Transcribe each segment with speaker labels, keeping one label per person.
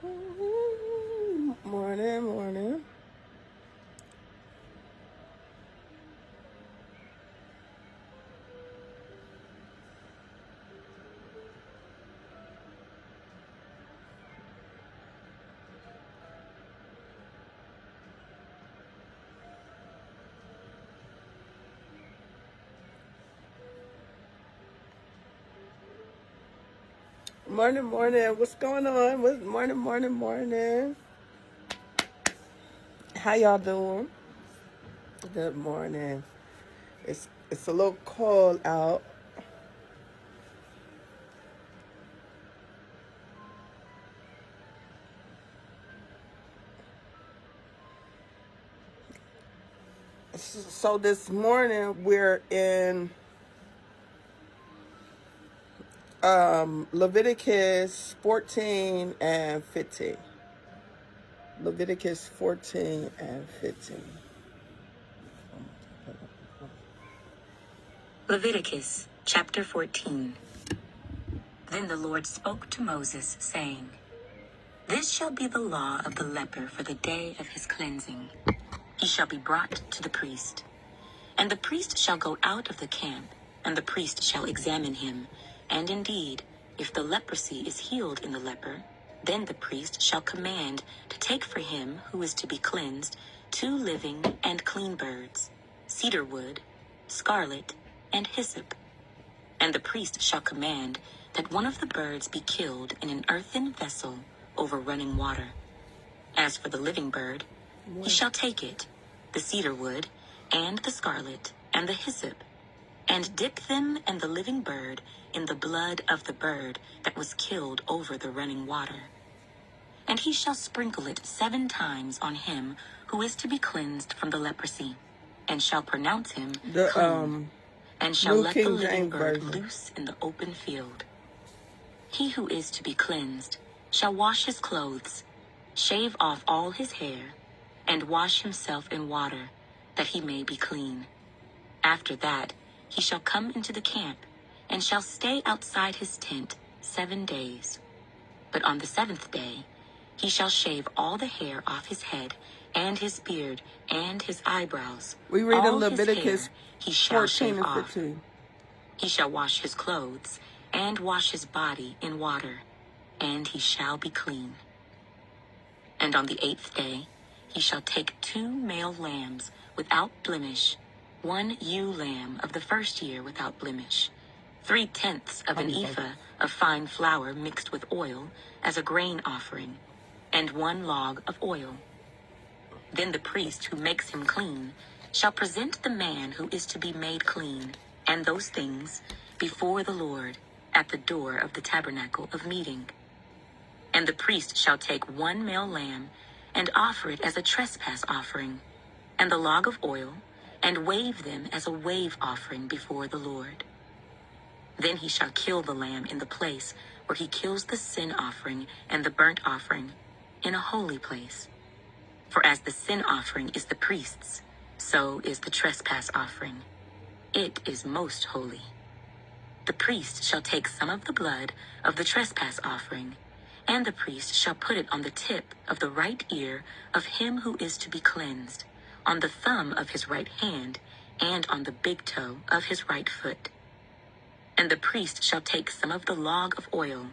Speaker 1: Morning, morning. Morning, morning. What's going on? Morning. How y'all doing? Good morning. It's a little cold out. So this morning we're in Leviticus 14 and 15. Leviticus 14 and 15.
Speaker 2: Leviticus chapter 14. Then the Lord spoke to Moses, saying, This shall be the law of the leper for the day of his cleansing. He shall be brought to the priest. And the priest shall go out of the camp, and the priest shall examine him. And indeed, if the leprosy is healed in the leper, then the priest shall command to take for him who is to be cleansed 2 living and clean birds, cedar wood, scarlet, and hyssop. And the priest shall command that one of the birds be killed in an earthen vessel over running water. As for the living bird, he shall take it, the cedar wood, and the scarlet, and the hyssop, and dip them and the living bird in the blood of the bird that was killed over the running water. And he shall sprinkle it 7 times on him who is to be cleansed from the leprosy, and shall pronounce him clean, and shall
Speaker 1: New
Speaker 2: let
Speaker 1: King
Speaker 2: the living
Speaker 1: James
Speaker 2: bird
Speaker 1: Version.
Speaker 2: loose in the open field. He who is to be cleansed shall wash his clothes, shave off all his hair, and wash himself in water, that he may be clean. After that, he shall come into the camp, and shall stay outside his tent 7 days. But on the 7th day, he shall shave all the hair off his head, and his beard, and his eyebrows.
Speaker 1: We read in
Speaker 2: All his
Speaker 1: Leviticus
Speaker 2: hair he shall
Speaker 1: 14
Speaker 2: shave
Speaker 1: and
Speaker 2: off.
Speaker 1: 15.
Speaker 2: He shall wash his clothes, and wash his body in water, and he shall be clean. And on the 8th day, he shall take 2 male lambs without blemish, 1 ewe lamb of the first year without blemish, 3/10 of an ephah of fine flour mixed with oil as a grain offering, and 1 log of oil. Then the priest who makes him clean shall present the man who is to be made clean, and those things, before the Lord, at the door of the tabernacle of meeting. And the priest shall take 1 male lamb, and offer it as a trespass offering, and the log of oil, and wave them as a wave offering before the Lord. Then he shall kill the lamb in the place where he kills the sin offering and the burnt offering, in a holy place. For as the sin offering is the priest's, so is the trespass offering. It is most holy. The priest shall take some of the blood of the trespass offering, and the priest shall put it on the tip of the right ear of him who is to be cleansed, on the thumb of his right hand, and on the big toe of his right foot. And the priest shall take some of the log of oil,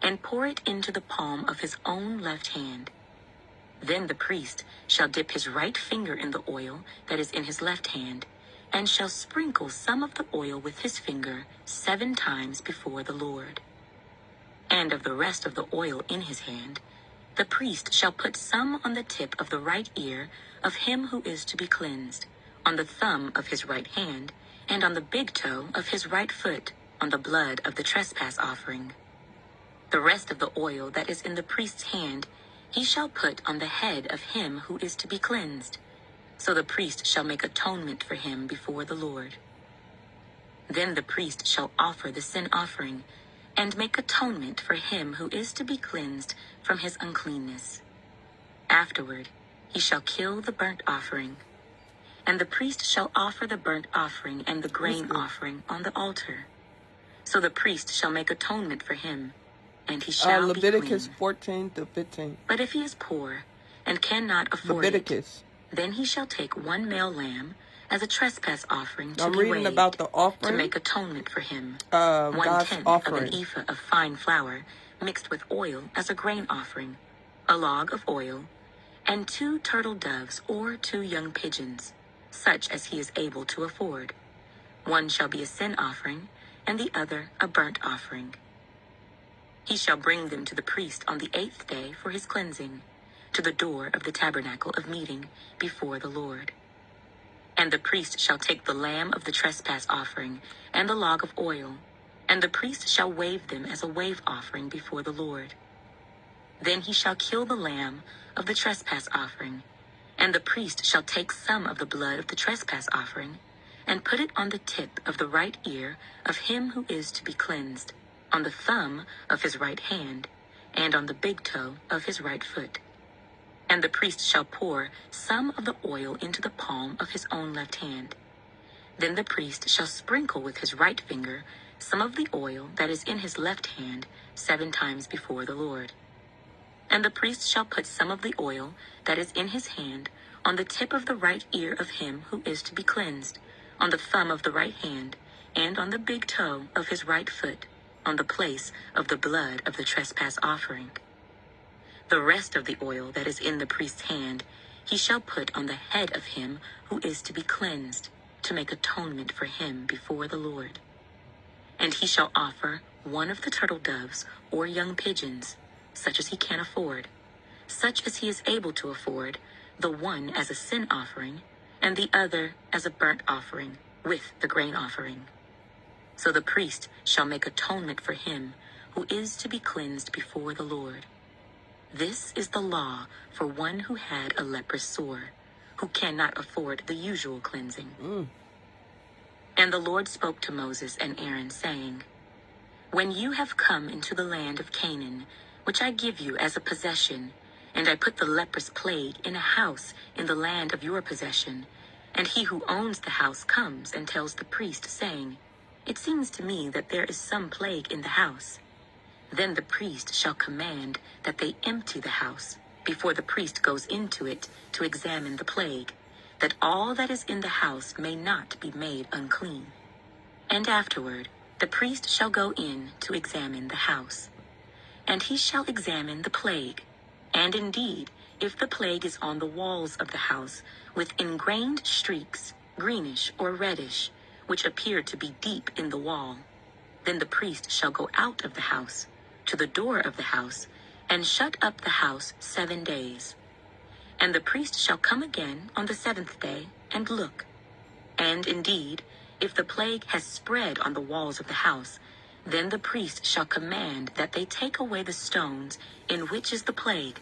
Speaker 2: and pour it into the palm of his own left hand. Then the priest shall dip his right finger in the oil that is in his left hand, and shall sprinkle some of the oil with his finger 7 times before the Lord. And of the rest of the oil in his hand, the priest shall put some on the tip of the right ear of him who is to be cleansed, on the thumb of his right hand, and on the big toe of his right foot, on the blood of the trespass offering. The rest of the oil that is in the priest's hand he shall put on the head of him who is to be cleansed. So the priest shall make atonement for him before the Lord. Then the priest shall offer the sin offering, and make atonement for him who is to be cleansed from his uncleanness. Afterward, he shall kill the burnt offering, and the priest shall offer the burnt offering and the grain offering on the altar. So the priest shall make atonement for him, and he shall be
Speaker 1: Leviticus
Speaker 2: clean.
Speaker 1: 14 to 15.
Speaker 2: But if he is poor and cannot afford
Speaker 1: Leviticus.
Speaker 2: it, then he shall take one male lamb as a trespass offering to
Speaker 1: I'm
Speaker 2: be
Speaker 1: reading
Speaker 2: waved,
Speaker 1: about the
Speaker 2: to
Speaker 1: offering,
Speaker 2: make atonement for him.
Speaker 1: God's
Speaker 2: 1/10 of
Speaker 1: offering.
Speaker 2: an ephah of fine flour mixed with oil as a grain offering, a log of oil, and 2 turtle doves or 2 young pigeons, such as he is able to afford. One shall be a sin offering, and the other a burnt offering. He shall bring them to the priest on the 8th day for his cleansing, to the door of the tabernacle of meeting before the Lord. And the priest shall take the lamb of the trespass offering and the log of oil, and the priest shall wave them as a wave offering before the Lord. Then he shall kill the lamb of the trespass offering, and the priest shall take some of the blood of the trespass offering, and put it on the tip of the right ear of him who is to be cleansed, on the thumb of his right hand, and on the big toe of his right foot. And the priest shall pour some of the oil into the palm of his own left hand. Then the priest shall sprinkle with his right finger some of the oil that is in his left hand 7 times before the Lord. And the priest shall put some of the oil that is in his hand on the tip of the right ear of him who is to be cleansed, on the thumb of the right hand, and on the big toe of his right foot, on the place of the blood of the trespass offering. The rest of the oil that is in the priest's hand he shall put on the head of him who is to be cleansed, to make atonement for him before the Lord. And he shall offer 1 of the turtle doves or young pigeons, such as he can afford, such as he is able to afford, the one as a sin offering, and the other as a burnt offering, with the grain offering. So the priest shall make atonement for him who is to be cleansed before the Lord. This is the law for one who had a leprous sore, who cannot afford the usual cleansing. And the Lord spoke to Moses and Aaron, saying, When you have come into the land of Canaan, which I give you as a possession, and I put the leprous plague in a house in the land of your possession, and he who owns the house comes and tells the priest, saying, It seems to me that there is some plague in the house. Then the priest shall command that they empty the house before the priest goes into it to examine the plague, that all that is in the house may not be made unclean. And afterward the priest shall go in to examine the house. And he shall examine the plague, and indeed, if the plague is on the walls of the house, with ingrained streaks, greenish or reddish, which appear to be deep in the wall, then the priest shall go out of the house, to the door of the house, and shut up the house 7 days. And the priest shall come again on the 7th day, and look. And indeed, if the plague has spread on the walls of the house, then the priest shall command that they take away the stones in which is the plague,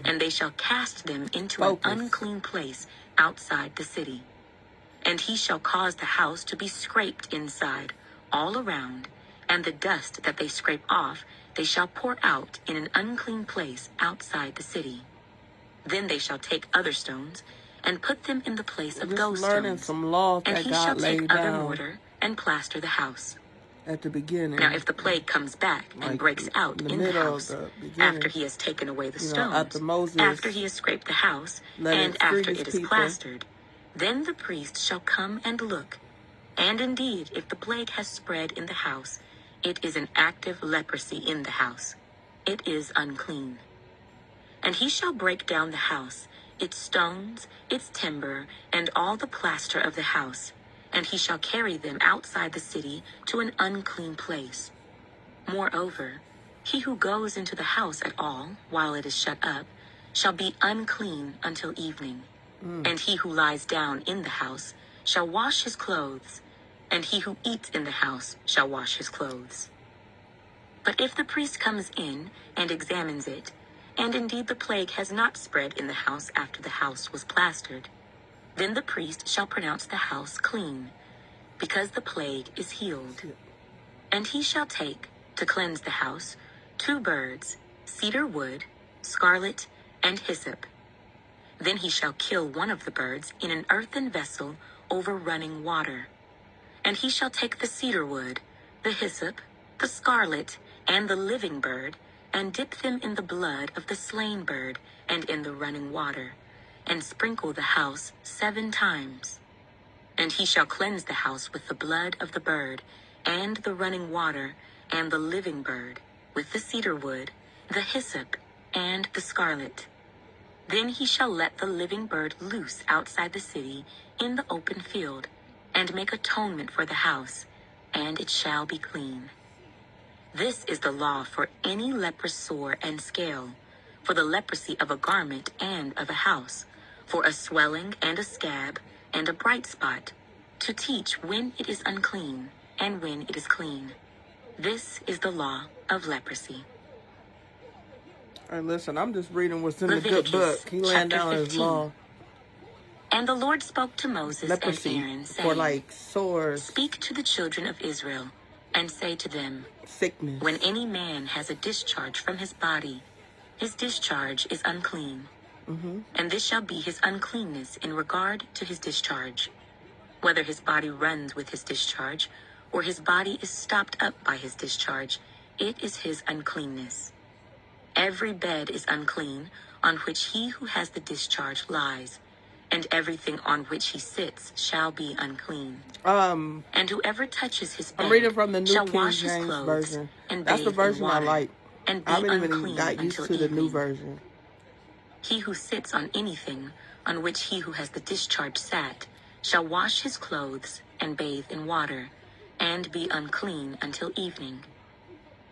Speaker 2: and they shall cast them into an unclean place outside the city. And he shall cause the house to be scraped inside, all around, and the dust that they scrape off they shall pour out in an unclean place outside the city. Then they shall take other stones and put them in the place of those stones.
Speaker 1: Some laws
Speaker 2: and
Speaker 1: that
Speaker 2: he
Speaker 1: God
Speaker 2: shall take
Speaker 1: laid
Speaker 2: other
Speaker 1: down
Speaker 2: mortar and plaster the house.
Speaker 1: At the beginning.
Speaker 2: Now if the plague comes back and breaks out in the house, after he has taken away the stones, after he has scraped the house, and after it is plastered, then the priest shall come and look. And indeed, if the plague has spread in the house, it is an active leprosy in the house. It is unclean. And he shall break down the house, its stones, its timber, and all the plaster of the house, and he shall carry them outside the city to an unclean place. Moreover, he who goes into the house at all, while it is shut up, shall be unclean until evening. And he who lies down in the house shall wash his clothes, and he who eats in the house shall wash his clothes. But if the priest comes in and examines it, and indeed the plague has not spread in the house after the house was plastered, then the priest shall pronounce the house clean, because the plague is healed. And he shall take, to cleanse the house, 2 birds, cedar wood, scarlet, and hyssop. Then he shall kill one of the birds in an earthen vessel over running water. And he shall take the cedar wood, the hyssop, the scarlet, and the living bird, and dip them in the blood of the slain bird and in the running water, and sprinkle the house 7 times. And he shall cleanse the house with the blood of the bird, and the running water, and the living bird, with the cedar wood, the hyssop, and the scarlet. Then he shall let the living bird loose outside the city in the open field, and make atonement for the house, and it shall be clean. This is the law for any leprous sore and scale, for the leprosy of a garment and of a house, for a swelling and a scab and a bright spot, to teach when it is unclean and when it is clean. This is the law of leprosy.
Speaker 1: All right, listen, I'm just reading what's in the good
Speaker 2: Leviticus,
Speaker 1: book. He laying
Speaker 2: chapter
Speaker 1: down his
Speaker 2: 15.
Speaker 1: law.
Speaker 2: And the Lord spoke to Moses
Speaker 1: Leprosy
Speaker 2: and Aaron,
Speaker 1: for
Speaker 2: saying,
Speaker 1: like sores,
Speaker 2: Speak to the children of Israel, and say to them,
Speaker 1: sickness.
Speaker 2: When any man has a discharge from his body, his discharge is unclean. And this shall be his uncleanness in regard to his discharge. Whether his body runs with his discharge, or his body is stopped up by his discharge, it is his uncleanness. Every bed is unclean on which he who has the discharge lies, and everything on which he sits shall be unclean.
Speaker 1: And
Speaker 2: whoever touches his bed
Speaker 1: I'm reading from the New
Speaker 2: shall
Speaker 1: King
Speaker 2: wash his
Speaker 1: James
Speaker 2: clothes
Speaker 1: version.
Speaker 2: and
Speaker 1: That's the
Speaker 2: bathe in
Speaker 1: version I
Speaker 2: water,
Speaker 1: like.
Speaker 2: and be
Speaker 1: I haven't even
Speaker 2: unclean
Speaker 1: got used
Speaker 2: until
Speaker 1: to the new
Speaker 2: evening.
Speaker 1: version.
Speaker 2: He who sits on anything on which he who has the discharge sat shall wash his clothes and bathe in water, and be unclean until evening.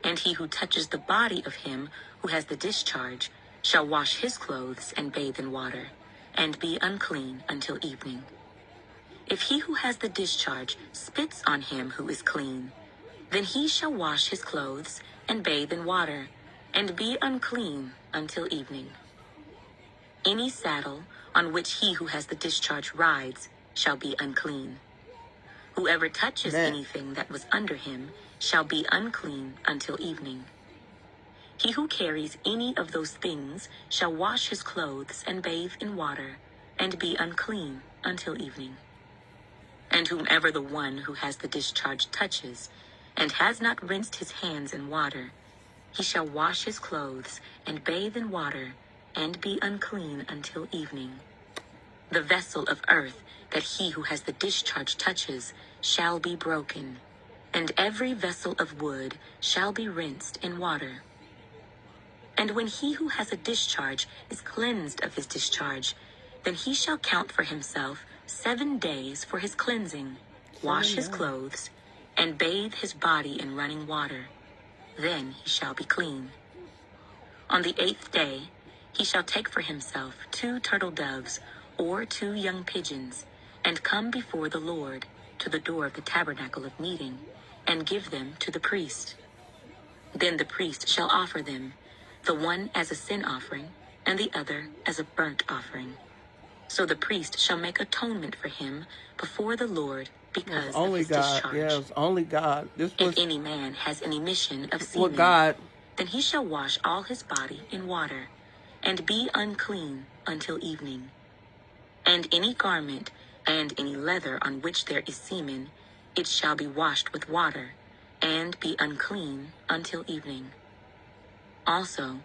Speaker 2: And he who touches the body of him who has the discharge shall wash his clothes and bathe in water, and be unclean until evening. If he who has the discharge spits on him who is clean, then he shall wash his clothes and bathe in water, and be unclean until evening. Any saddle on which he who has the discharge rides shall be unclean. Whoever touches anything that was under him shall be unclean until evening. He who carries any of those things shall wash his clothes and bathe in water, and be unclean until evening. And whomever the one who has the discharge touches, and has not rinsed his hands in water, he shall wash his clothes and bathe in water, and be unclean until evening. The vessel of earth that he who has the discharge touches shall be broken, and every vessel of wood shall be rinsed in water. And when he who has a discharge is cleansed of his discharge, then he shall count for himself 7 days for his cleansing, wash his clothes, and bathe his body in running water. Then he shall be clean. On the 8th day he shall take for himself 2 turtle doves or 2 young pigeons, and come before the Lord to the door of the tabernacle of meeting, and give them to the priest. Then the priest shall offer them, the one as a sin offering, and the other as a burnt offering. So the priest shall make atonement for him before the Lord because of his discharge.
Speaker 1: Yes, only God. This was
Speaker 2: if any man has an emission of
Speaker 1: what
Speaker 2: semen,
Speaker 1: God.
Speaker 2: then he shall wash all his body in water, and be unclean until evening. And any garment and any leather on which there is semen, it shall be washed with water, and be unclean until evening. Also,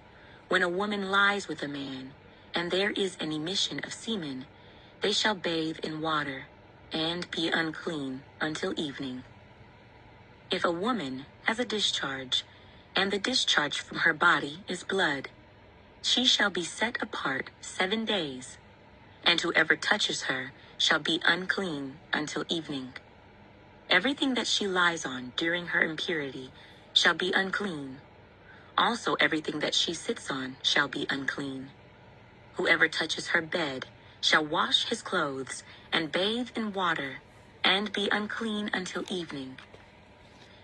Speaker 2: when a woman lies with a man, and there is an emission of semen, they shall bathe in water, and be unclean until evening. If a woman has a discharge, and the discharge from her body is blood, she shall be set apart 7 days, and whoever touches her shall be unclean until evening. Everything that she lies on during her impurity shall be unclean. Also everything that she sits on shall be unclean. Whoever touches her bed shall wash his clothes and bathe in water, and be unclean until evening.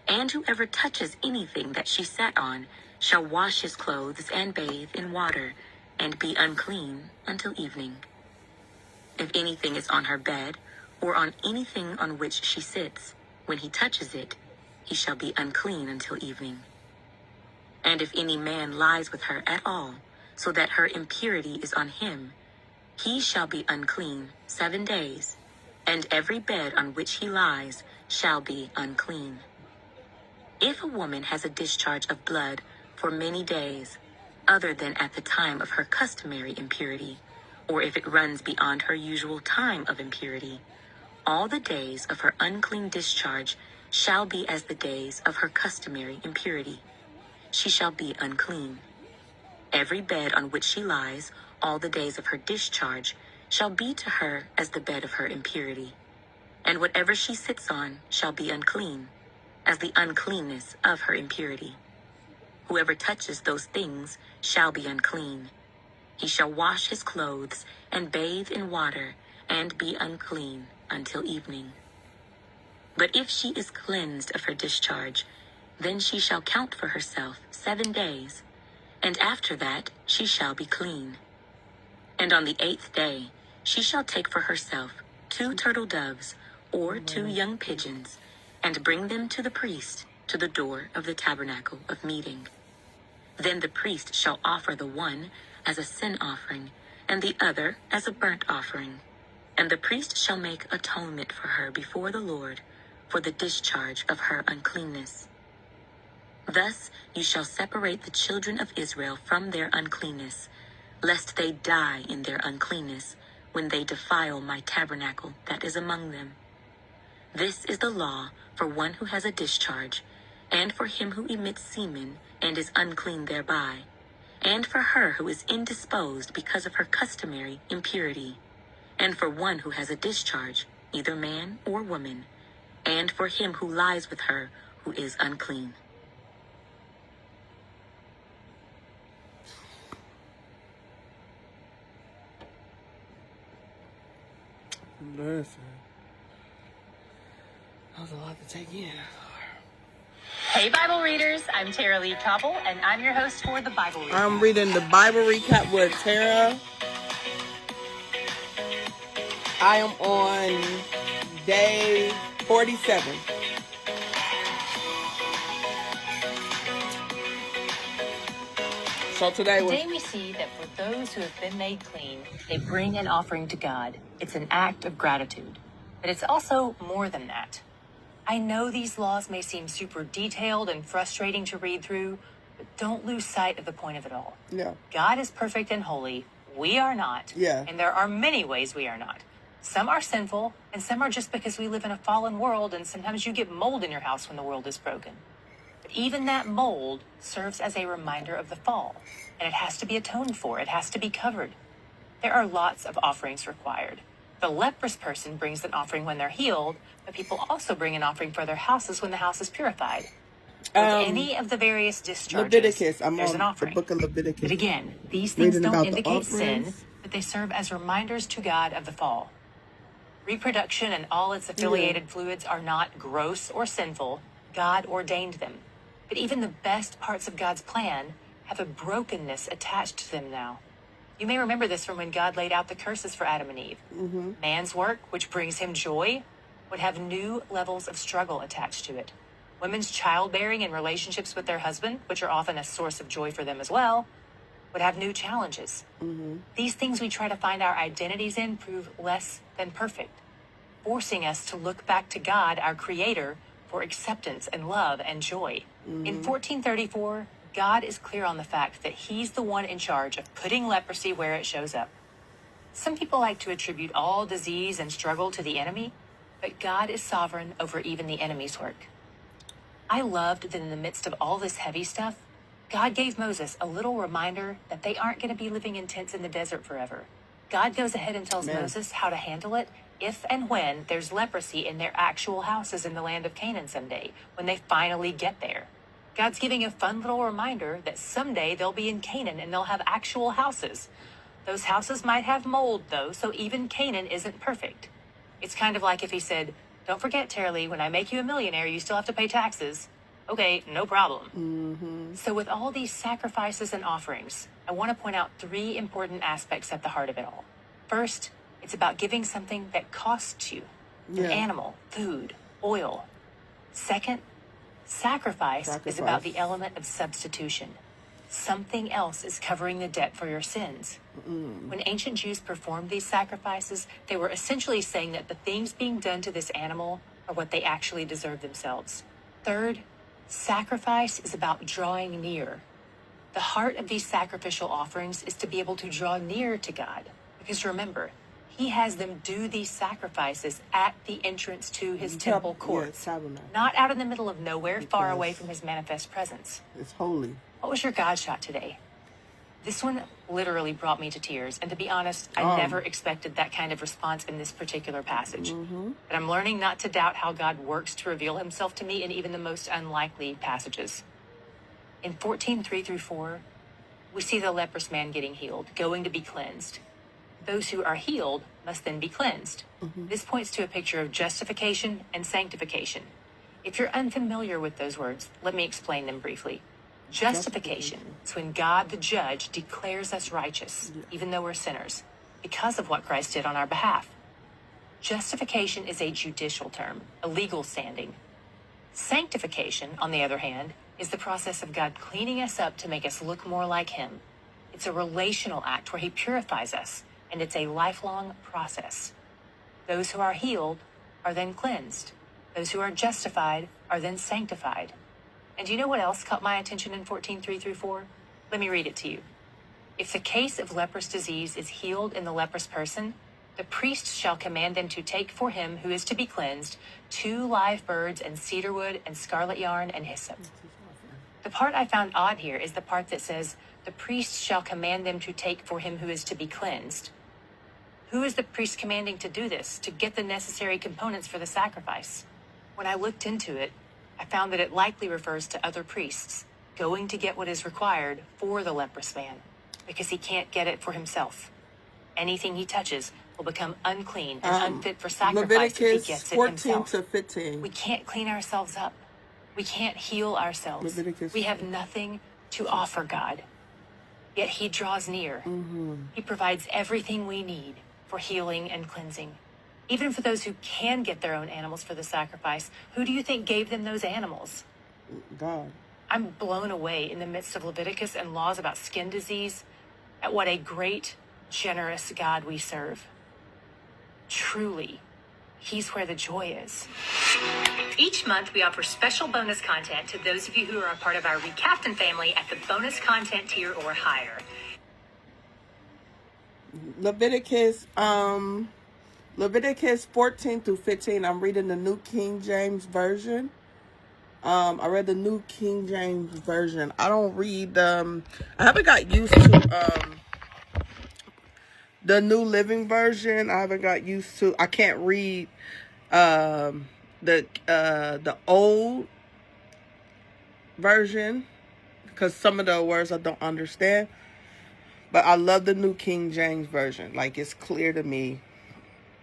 Speaker 2: And whoever touches anything that she sat on shall wash his clothes and bathe in water, and be unclean until evening. If anything is on her bed, or on anything on which she sits, when he touches it, he shall be unclean until evening. And if any man lies with her at all, so that her impurity is on him, he shall be unclean 7 days, and every bed on which he lies shall be unclean. If a woman has a discharge of blood for many days, other than at the time of her customary impurity, or if it runs beyond her usual time of impurity, all the days of her unclean discharge shall be as the days of her customary impurity. She shall be unclean. Every bed on which she lies, all the days of her discharge, shall be to her as the bed of her impurity. And whatever she sits on shall be unclean, as the uncleanness of her impurity. Whoever touches those things shall be unclean. He shall wash his clothes and bathe in water and be unclean until evening. But if she is cleansed of her discharge, then she shall count for herself 7 days, and after that she shall be clean. And on the 8th day she shall take for herself 2 turtle doves or 2 young pigeons, and bring them to the priest to the door of the tabernacle of meeting. Then the priest shall offer the one as a sin offering, and the other as a burnt offering. And the priest shall make atonement for her before the Lord for the discharge of her uncleanness. Thus you shall separate the children of Israel from their uncleanness, lest they die in their uncleanness when they defile my tabernacle that is among them. This is the law for one who has a discharge, and for him who emits semen and is unclean thereby, and for her who is indisposed because of her customary impurity, and for one who has a discharge, either man or woman, and for him who lies with her who is unclean.
Speaker 1: Listen. That was a lot to take in.
Speaker 3: Hey, Bible readers, I'm Tara Lee Cobble, and I'm your host for the Bible Recap.
Speaker 1: I'm reading the Bible Recap with Tara. I am on day 47. So today
Speaker 3: we see that for those who have been made clean, they bring an offering to God. It's an act of gratitude. But it's also more than that. I know these laws may seem super detailed and frustrating to read through, but don't lose sight of the point of it all.
Speaker 1: Yeah.
Speaker 3: God is perfect and holy. We are not.
Speaker 1: Yeah.
Speaker 3: And there are many ways we are not. Some are sinful, and some are just because we live in a fallen world, and sometimes you get mold in your house when the world is broken. But even that mold serves as a reminder of the fall, and it has to be atoned for. It has to be covered. There are lots of offerings required. The leprous person brings an offering when they're healed, but people also bring an offering for their houses when the house is purified. With any of the various discharges,
Speaker 1: Leviticus. I'm
Speaker 3: there's
Speaker 1: on
Speaker 3: an offering.
Speaker 1: the book of Leviticus.
Speaker 3: But again, these things
Speaker 1: Reading
Speaker 3: don't
Speaker 1: about the
Speaker 3: indicate sin,
Speaker 1: offerings.
Speaker 3: but they serve as reminders to God of the fall. Reproduction and all its affiliated fluids are not gross or sinful. God ordained them. But even the best parts of God's plan have a brokenness attached to them now. You may remember this from when God laid out the curses for Adam and Eve. Man's work, which brings him joy, would have new levels of struggle attached to it. Women's childbearing and relationships with their husband, which are often a source of joy for them as well, would have new challenges. These things we try to find our identities in prove less than perfect, forcing us to look back to God, our Creator, for acceptance and love and joy. In 1434, God is clear on the fact that he's the one in charge of putting leprosy where it shows up. Some people like to attribute all disease and struggle to the enemy, but God is sovereign over even the enemy's work. I loved that in the midst of all this heavy stuff, God gave Moses a little reminder that they aren't going to be living in tents in the desert forever. God goes ahead and tells Moses how to handle it if and when there's leprosy in their actual houses in the land of Canaan someday, when they finally get there. God's giving a fun little reminder that someday they'll be in Canaan and they'll have actual houses. Those houses might have mold, though, so even Canaan isn't perfect. It's kind of like if he said, "Don't forget, Tara Lee, when I make you a millionaire, you still have to pay taxes." Okay, no problem. So with all these sacrifices and offerings, I want to point out 3 important aspects at the heart of it all. First, it's about giving something that costs you. An animal, food, oil. Second, sacrifice is about the element of substitution. Something else is covering the debt for your sins. When ancient Jews performed these sacrifices, they were essentially saying that the things being done to this animal are what they actually deserve themselves. Third, sacrifice is about drawing near. The heart of these sacrificial offerings is to be able to draw near to God. Because remember, he has them do these sacrifices at the entrance to his temple courts, not out in the middle of nowhere, far away from his manifest presence.
Speaker 1: It's holy.
Speaker 3: What was your God shot today? This one literally brought me to tears. And to be honest, I never expected that kind of response in this particular passage. But I'm learning not to doubt how God works to reveal himself to me in even the most unlikely passages. In 14:3-4, we see the leprous man getting healed, going to be cleansed. Those who are healed must then be cleansed. This points to a picture of justification and sanctification. If you're unfamiliar with those words, let me explain them briefly. Justification is when God the judge declares us righteous, even though we're sinners, because of what Christ did on our behalf. Justification is a judicial term, a legal standing. Sanctification, on the other hand, is the process of God cleaning us up to make us look more like him. It's a relational act where he purifies us, and it's a lifelong process. Those who are healed are then cleansed. Those who are justified are then sanctified. And do you know what else caught my attention in 14:3-4? Let me read it to you. If the case of leprous disease is healed in the leprous person, the priest shall command them to take for him who is to be cleansed 2 live birds and cedar wood and scarlet yarn and hyssop. The part I found odd here is the part that says, the priest shall command them to take for him who is to be cleansed. Who is the priest commanding to do this, to get the necessary components for the sacrifice? When I looked into it, I found that it likely refers to other priests going to get what is required for the leprous man, because he can't get it for himself. Anything he touches will become unclean and unfit for sacrifice if he gets it himself.
Speaker 1: 14-15.
Speaker 3: We can't clean ourselves up. We can't heal ourselves. We have nothing to offer God. Yet he draws near. He provides everything we need for healing and cleansing. Even for those who can get their own animals for the sacrifice, who do you think gave them those animals?
Speaker 1: God.
Speaker 3: I'm blown away in the midst of Leviticus and laws about skin disease at what a great, generous God we serve. Truly, he's where the joy is. Each month, we offer special bonus content to those of you who are a part of our Recaptain family at the bonus content tier or higher.
Speaker 1: Leviticus 14-15. I'm reading the New King James Version. I read the New King James Version. I don't read I haven't got used to the New Living Version. I haven't got used to. I can't read the old version because some of the words I don't understand. But I love the New King James Version. Like, it's clear to me.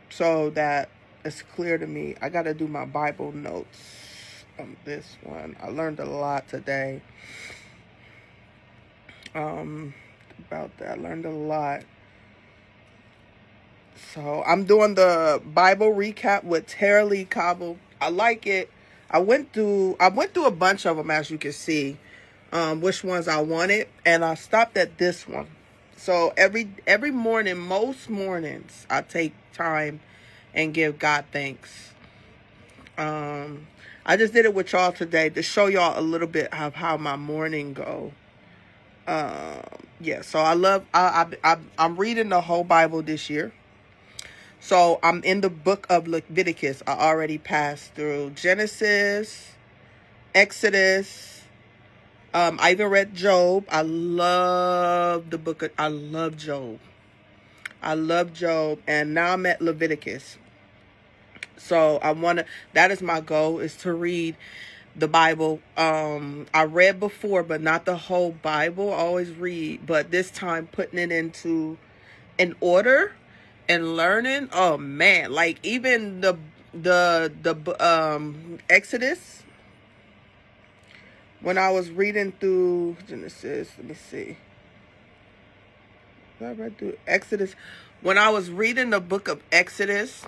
Speaker 1: So that it's clear to me. I got to do my Bible notes on this one. I learned a lot today. About that. I learned a lot. So I'm doing the Bible recap with Tara Lee Cobble. I like it. I went through a bunch of them, as you can see, which ones I wanted, and I stopped at this one. So every morning, most mornings, I take time and give God thanks. I just did it with y'all today to show y'all a little bit of how my morning go. Yeah, so I'm reading the whole Bible this year. So I'm in the book of Leviticus. I already passed through Genesis, Exodus. I even read Job. I love Job. I love Job. And now I'm at Leviticus. So that is my goal, is to read the Bible. I read before, but not the whole Bible. I always read, but this time putting it into an order and learning. Oh man, like even the Exodus. When I was reading through Genesis, let me see. I read through Exodus. When I was reading the book of Exodus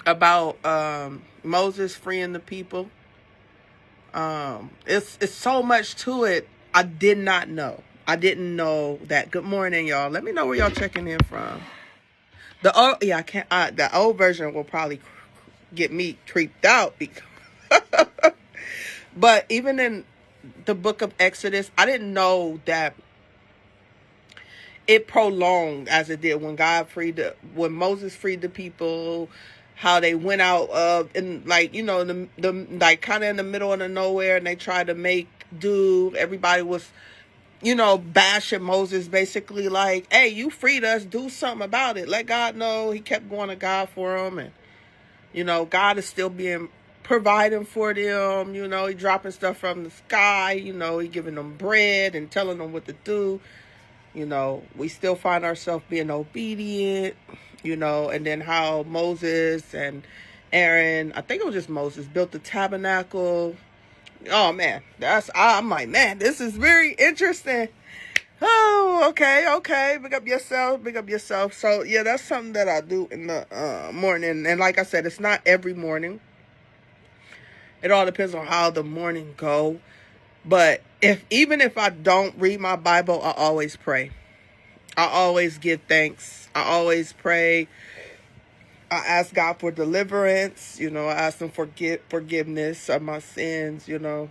Speaker 1: about Moses freeing the people, it's so much to it. I did not know. I didn't know that. Good morning, y'all. Let me know where y'all checking in from. The old version will probably get me creeped out because. But even in the book of Exodus, I didn't know that it prolonged as it did when Moses freed the people, how they went out of, and like, you know, the like kind of in the middle of the nowhere, and they tried to make do. Everybody was, you know, bashing Moses, basically like, hey, you freed us, do something about it, let God know. He kept going to God for him, and you know, God is still providing for them. You know, he dropping stuff from the sky. You know, he giving them bread and telling them what to do. You know, we still find ourselves being obedient, you know, and then how Moses and Aaron, I think it was just Moses, built the tabernacle. Oh man, I'm like, man, this is very interesting. Oh, okay. Big up yourself. So yeah, that's something that I do in the morning. And like I said, it's not every morning. It all depends on how the morning go. But even if I don't read my Bible, I always pray. I always give thanks. I always pray. I ask God for deliverance. You know, I ask him for forgiveness of my sins, you know.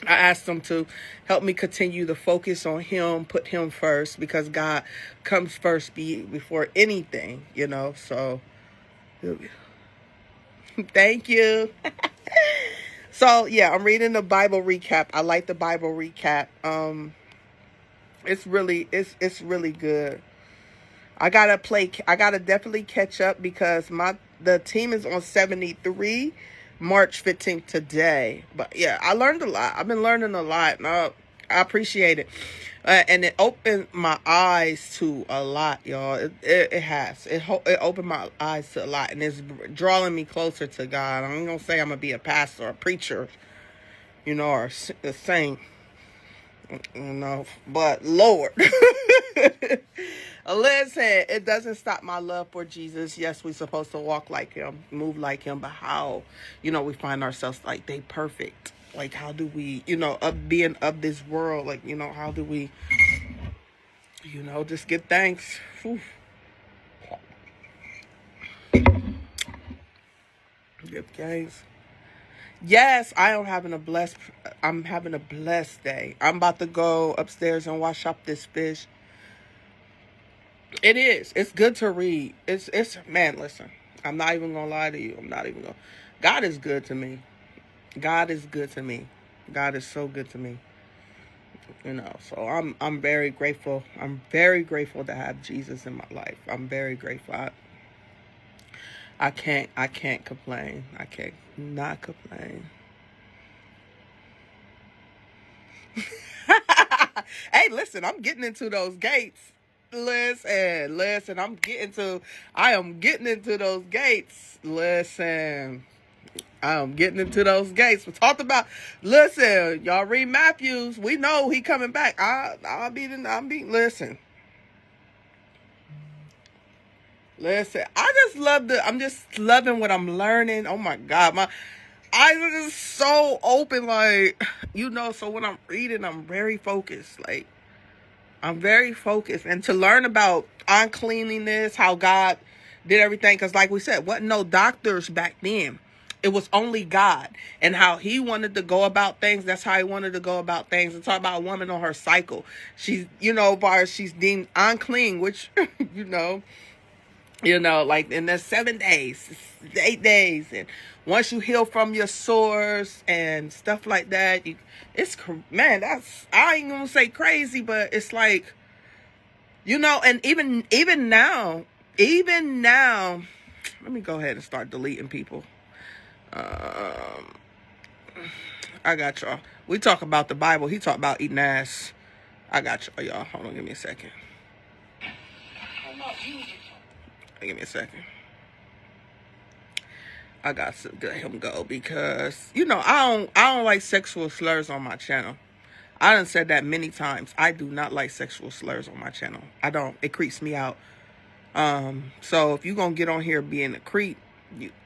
Speaker 1: I asked him to help me continue to focus on him, put him first, because God comes first before anything, you know. So, thank you. So, yeah, I'm reading the Bible recap. I like the Bible recap. It's really good. I gotta definitely catch up because the team is on 73, March 15th today. But yeah, I learned a lot. I've been learning a lot, and I appreciate it. And it opened my eyes to a lot, y'all. It has. It opened my eyes to a lot, and it's drawing me closer to God. I'm gonna say I'm gonna be a pastor, or a preacher, you know, or a saint, you know. But Lord, listen, it doesn't stop my love for Jesus. Yes, we're supposed to walk like him, move like him, but how, you know, we find ourselves like they perfect. Like, how do we, you know, being of this world, like, you know, how do we, you know, just give thanks. Whew. Give thanks. Yes, I'm having a blessed day. I'm about to go upstairs and wash up this fish. It is. It's good to read. Man, listen. I'm not even gonna lie to you. God is good to me. God is good to me. God is so good to me. You know, so I'm very grateful. I'm very grateful to have Jesus in my life. I'm very grateful. I can't complain. I can't not complain. Hey, listen, I'm getting into those gates. Listen, I am getting into those gates. Listen, I'm getting into those gates. We talked about, listen, y'all read Matthews. We know he coming back. Listen, I'm just loving what I'm learning. Oh my God, my eyes are just so open, like, you know, so when I'm reading, I'm very focused. Like, I'm very focused. And to learn about uncleanliness, how God did everything, because like we said, wasn't no doctors back then. It was only God, and how he wanted to go about things. That's how he wanted to go about things. And talk about a woman on her cycle. She's, you know, she's deemed unclean, which, you know, like in the 7 days, 8 days. And once you heal from your sores and stuff like that, man, I ain't gonna say crazy, but it's like, you know, and even now, let me go ahead and start deleting people. I got y'all. We talk about the Bible. He talk about eating ass. I got y'all. Hold on, give me a second. Give me a second. I got to let him go because, you know, I don't like sexual slurs on my channel. I done said that many times. I do not like sexual slurs on my channel. I don't. It creeps me out. So if you gonna get on here being a creep,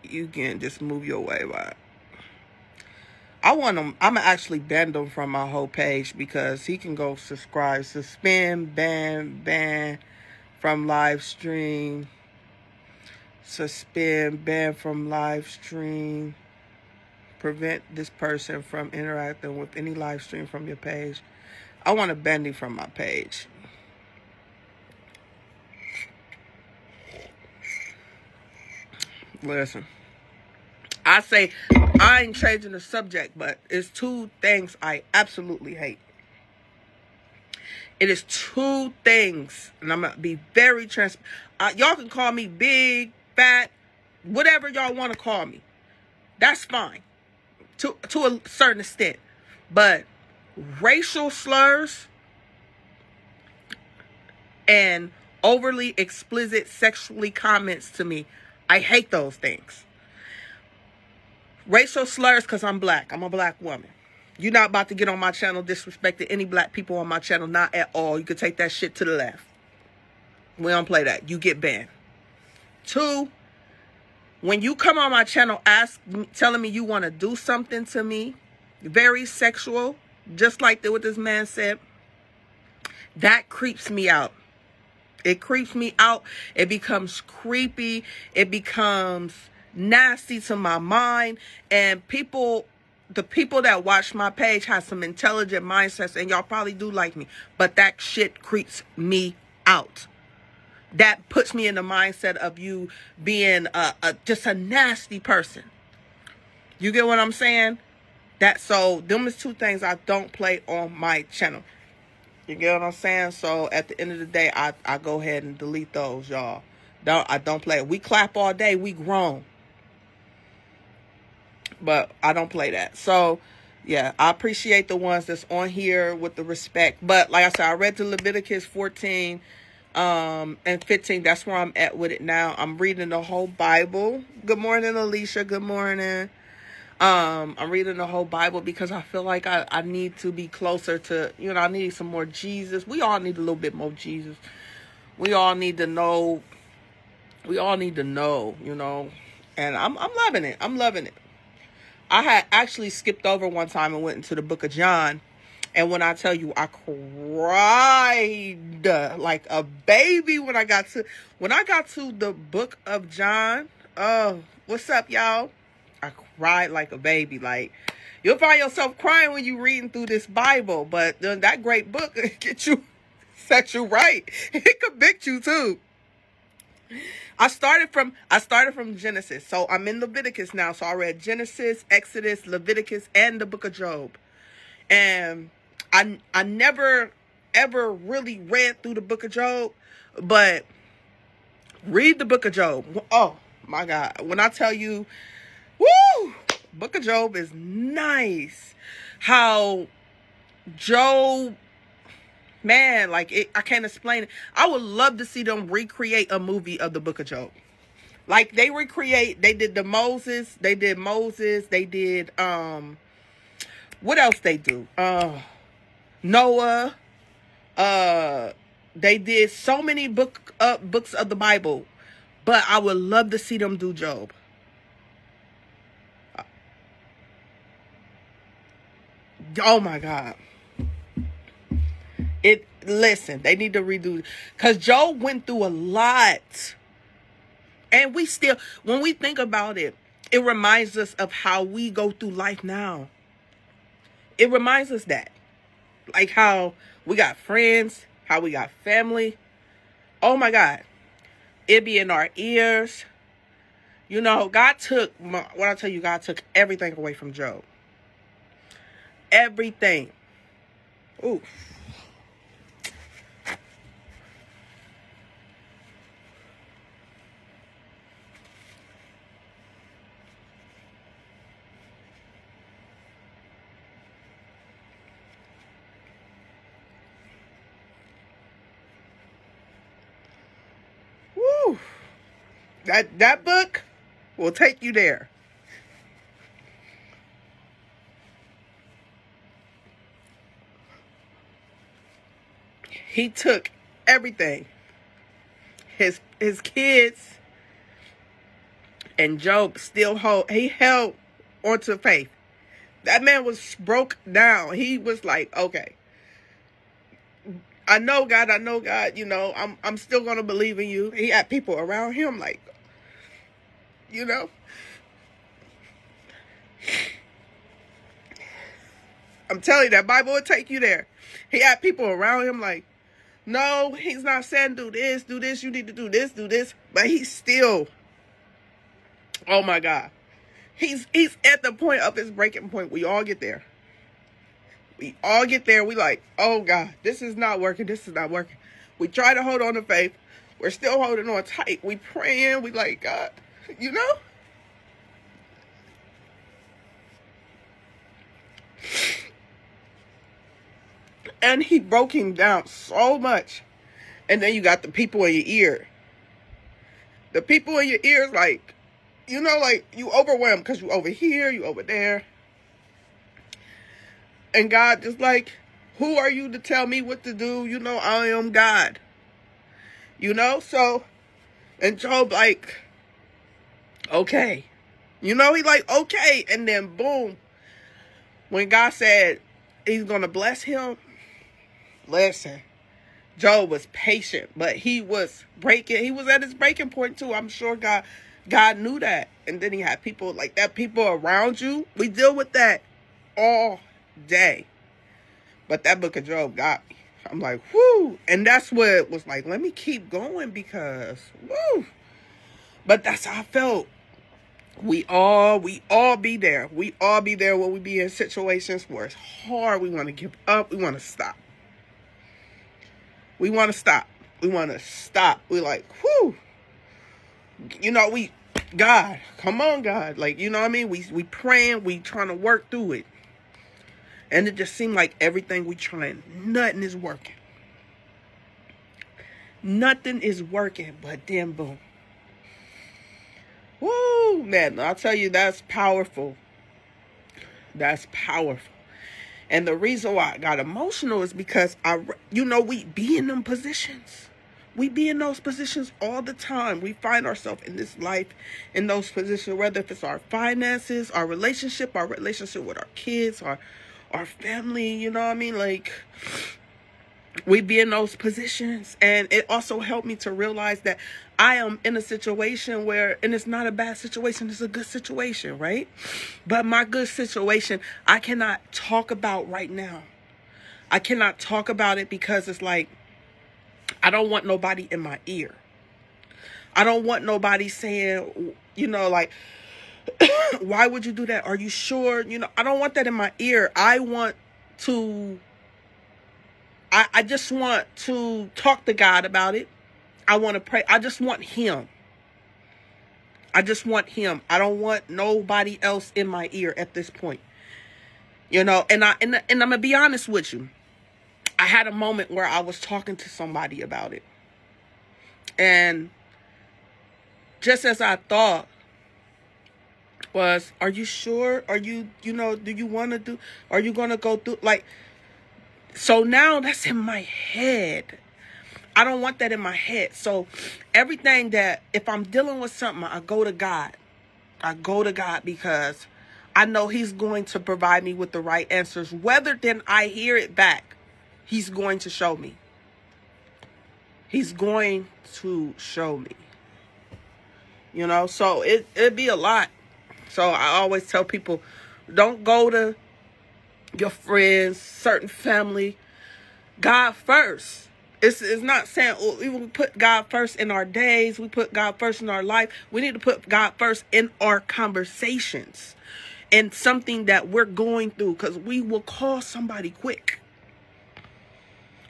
Speaker 1: you can just move your way. But I want him. I'm gonna actually ban him from my whole page because he can go subscribe, suspend, ban from live stream. Suspend, ban from live stream, prevent this person from interacting with any live stream from your page. I want a Bendy from my page. Listen, I say I ain't changing the subject, but it's two things I absolutely hate. It is two things, and I'm going to be very transparent. Y'all can call me big, fat, whatever y'all want to call me. That's fine to a certain extent. But racial slurs and overly explicit sexually comments to me, I hate those things. Racial slurs because I'm black. I'm a black woman. You're not about to get on my channel disrespecting any black people on my channel. Not at all. You can take that shit to the left. We don't play that. You get banned. 2, when you come on my channel telling me you want to do something to me, very sexual, just like what this man said, that creeps me out. It creeps me out. It becomes creepy. It becomes nasty to my mind. And the people that watch my page have some intelligent mindsets, and y'all probably do like me, but that shit creeps me out. That puts me in the mindset of you being just a nasty person. You get what I'm saying? So them is two things I don't play on my channel. You get what I'm saying? So at the end of the day, I go ahead and delete those, y'all. I don't play it. We clap all day. We grown. But I don't play that. So, yeah, I appreciate the ones that's on here with the respect. But like I said, I read to Leviticus 14 and 15. That's where I'm at with it now. I'm reading the whole Bible. Good morning, Alicia. Good morning. I'm reading the whole Bible because I feel like I need to be closer to, I need some more Jesus. We all need a little bit more Jesus. We all need to know. And I'm loving it. I'm loving it. I had actually skipped over one time and went into the book of John. And when I tell you, I cried like a baby when I got to the book of John. Oh, what's up, y'all? I cried like a baby. Like, you'll find yourself crying when you're reading through this Bible. But that great book set you right. It convict you too. I started from Genesis. So I'm in Leviticus now. So I read Genesis, Exodus, Leviticus, and the book of Job. And I never ever really read through the book of Job, but read the book of Job. Oh my God. When I tell you, woo, book of Job is nice. How Job, man, like I can't explain it. I would love to see them recreate a movie of the book of Job. Like they did Moses, they did what else they do? Noah, they did so many books of the Bible, but I would love to see them do Job. Oh my God. Listen, they need to redo, because Job went through a lot. And when we think about it, it reminds us of how we go through life now. It reminds us that. Like how we got friends, how we got family. Oh my God. It be in our ears. God took everything away from Job. Everything. Ooh. Woo. That book will take you there. He took everything. His kids, and Job he held onto faith. That man was broke down. He was like, okay, I know God, I'm still gonna believe in you. He had people around him like, I'm telling you, that Bible will take you there. He had people around him like, no, he's not saying do this, you need to do this. But he's still, oh my God. He's at the point of his breaking point. We all get there. We all get there. We like, oh God, this is not working. We try to hold on to faith. We're still holding on tight. We praying. We like, God, you know? And he broke him down so much. And then you got the people in your ear. The people in your ear is like, you know, like you overwhelmed because you over here, you over there. And God just like, who are you to tell me what to do? You know, I am God. You know, so, and Job like, okay. You know, he like, okay. And then boom, when God said he's going to bless him, listen, Job was patient, but he was at his breaking point too. I'm sure God knew that. And then he had people like that, people around you. We deal with that all day. But that book of Job got me. I'm like, whoo. And that's what it was like, let me keep going because, whoo. But that's how I felt. We all be there. We all be there when we be in situations where it's hard. We want to give up. We want to stop. We want to stop. We're like, whoo. You know, God, come on, God. Like, you know what I mean? We praying. We trying to work through it. And it just seemed like everything we trying, nothing is working. Nothing is working, but then boom. Woo, man, I'll tell you, that's powerful. That's powerful. And the reason why I got emotional is because, we be in them positions. We be in those positions all the time. We find ourselves in this life, in those positions, whether if it's our finances, our relationship with our kids, our family, you know what I mean? Like, we be in those positions. And it also helped me to realize that I am in a situation where, and it's not a bad situation, it's a good situation, right? But my good situation, I cannot talk about right now. I cannot talk about it because it's like, I don't want nobody in my ear. I don't want nobody saying, you know, like, why would you do that? Are you sure? You know, I don't want that in my ear. I just want to talk to God about it. I want to pray. I just want him. I don't want nobody else in my ear at this point. You know, and I'm going to be honest with you. I had a moment where I was talking to somebody about it. And just as I thought was, are you sure? Are you, do you want to do, are you going to go through? Like, so now that's in my head. I don't want that in my head. So everything that, if I'm dealing with something, I go to God. Because I know he's going to provide me with the right answers. Whether then I hear it back, he's going to show me. He's going to show me. You know, so it'd be a lot. So I always tell people, don't go to your friends, certain family. God first. It's not saying we will put God first in our days. We put God first in our life. We need to put God first in our conversations and something that we're going through, because we will call somebody quick.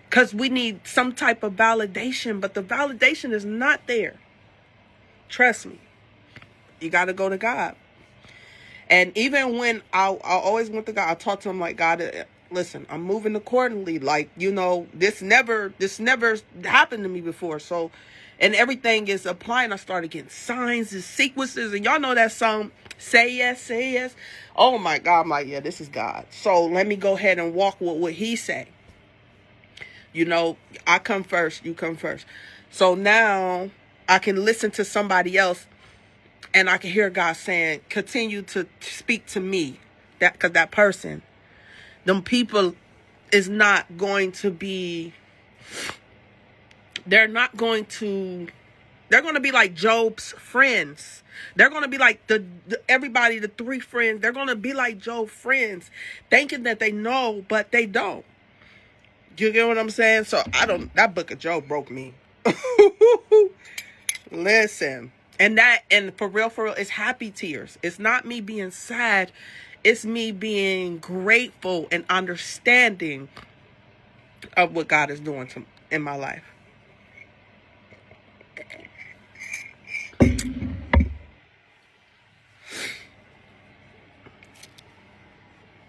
Speaker 1: Because we need some type of validation, but the validation is not there. Trust me. You got to go to God. And even when I always went to God, I talked to him like, God, listen, I'm moving accordingly. Like, you know, this never happened to me before. So, and everything is applying. I started getting signs and sequences. And y'all know that song, Say Yes, Say Yes. Oh my God. I'm like, yeah, this is God. So let me go ahead and walk with what he say. You know, I come first, you come first. So now I can listen to somebody else and I can hear God saying, continue to speak to me. Because that person, them people is not going to be, they're not going to They're going to be like Job's friends. They're going to be like everybody, the three friends. They're going to be like Job's friends, thinking that they know, but they don't. You get what I'm saying? So that book of Job broke me. Listen. And for real, it's happy tears. It's not me being sad. It's me being grateful and understanding of what God is doing in my life.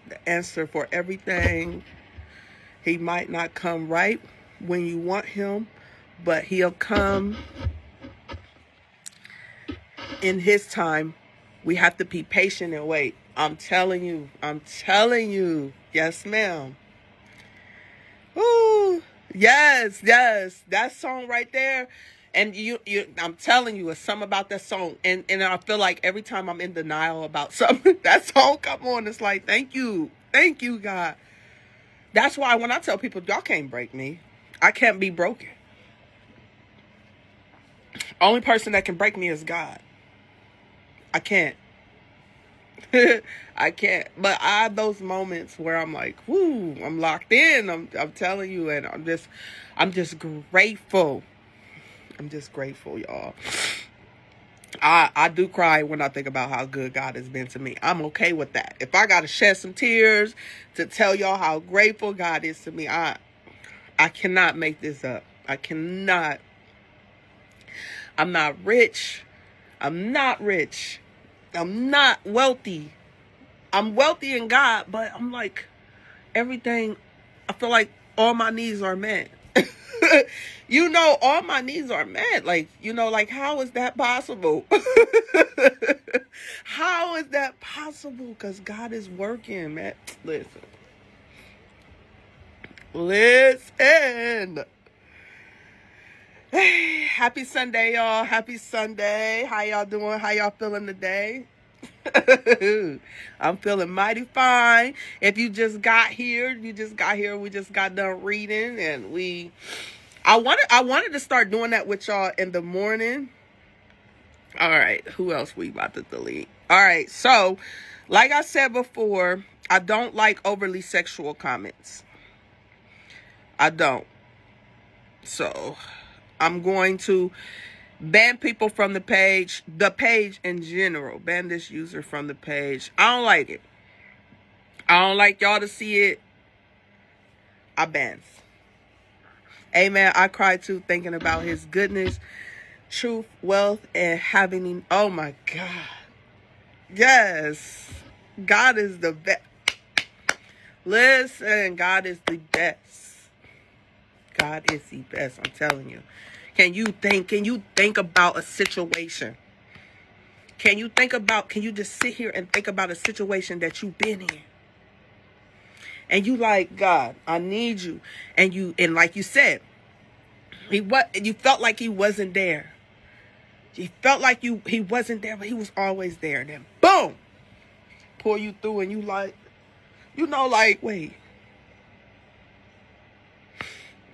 Speaker 1: The answer for everything. He might not come right when you want him, but he'll come in his time. We have to be patient and wait. I'm telling you. Yes, ma'am. Ooh, yes. That song right there. And I'm telling you, it's something about that song. And I feel like every time I'm in denial about something, that song come on. It's like, thank you, God. That's why when I tell people, y'all can't break me. I can't be broken. Only person that can break me is God. I can't. I can't. But I have those moments where I'm like, whoo, I'm locked in. I'm telling you, and I'm just grateful. I'm just grateful, y'all. I do cry when I think about how good God has been to me. I'm okay with that. If I gotta shed some tears to tell y'all how grateful God is to me, I cannot make this up. I cannot. I'm not rich. I'm not wealthy. I'm wealthy in God, but I'm like, everything, I feel like all my needs are met. All my needs are met. Like, like, how is that possible? How is that possible? Because God is working, man. Listen. Hey, happy Sunday, y'all. Happy Sunday. How y'all doing? How y'all feeling today? I'm feeling mighty fine. If you just got here, we just got done reading, and I wanted to start doing that with y'all in the morning. All right, who else we about to delete? All right, so like I said before, I don't like overly sexual comments. I don't. So I'm going to ban people from the page in general. Ban this user from the page. I don't like it. I don't like y'all to see it. I ban. Amen. I cry too, thinking about his goodness, truth, wealth, and having. Oh my God. Yes. God is the best. Listen, God is the best. God is the best. I'm telling you. Can you think about a situation? Can you just sit here and think about a situation that you've been in? And you like, God, I need you. And like you said, you felt like he wasn't there. You felt like he wasn't there, but he was always there. And then boom, pull you through, and you like, wait.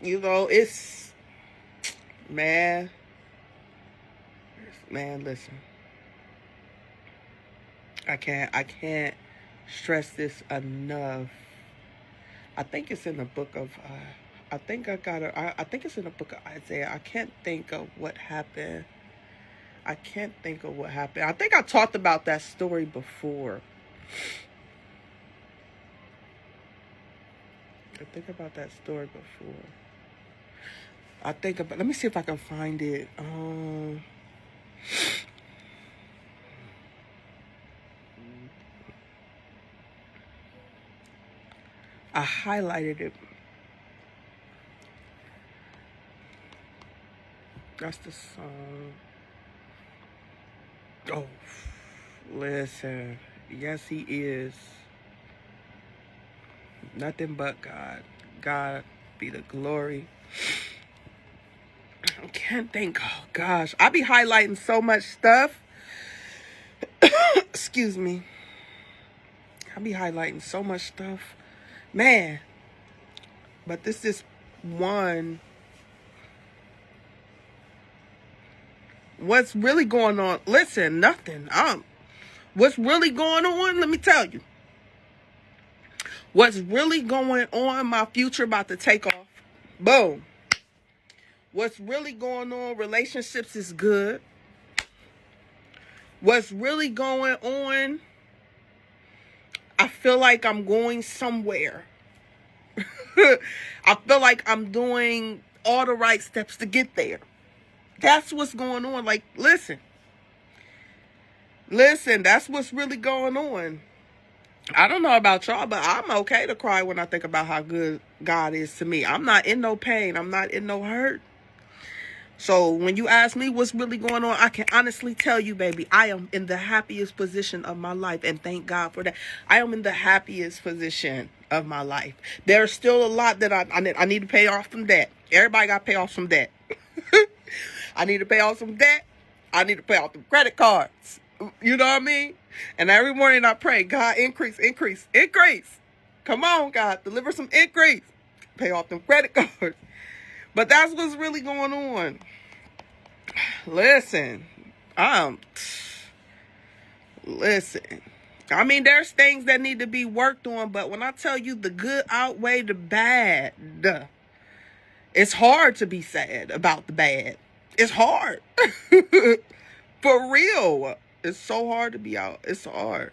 Speaker 1: It's, man, listen. I can't stress this enough. I think it's in the book of, I think it's in the book of Isaiah. I can't think of what happened. I think I talked about that story before. Let me see if I can find it. I highlighted it. That's the song. Oh, listen. Yes, he is. Nothing but God. God be the glory. I can't think. Oh, gosh. I be highlighting so much stuff. Excuse me. I be highlighting so much stuff. Man. But this is one. What's really going on? Listen, nothing. What's really going on? Let me tell you. What's really going on? My future about to take off. Boom. What's really going on? Relationships is good. What's really going on? I feel like I'm going somewhere. I feel like I'm doing all the right steps to get there. That's what's going on. Like, listen, that's what's really going on. I don't know about y'all, but I'm okay to cry when I think about how good God is to me. I'm not in no pain. I'm not in no hurt. So when you ask me what's really going on, I can honestly tell you, baby, I am in the happiest position of my life. And thank God for that. I am in the happiest position of my life. There's still a lot that I need to pay off some debt. Everybody got to pay off some debt. I need to pay off some debt. I need to pay off the credit cards. You know what I mean? And every morning I pray, God, increase. Come on, God, deliver some increase. Pay off them credit cards. But that's what's really going on. Listen. Listen. I mean, there's things that need to be worked on, but when I tell you the good outweigh the bad, it's hard to be sad about the bad. It's hard. For real. It's so hard to be out. It's hard.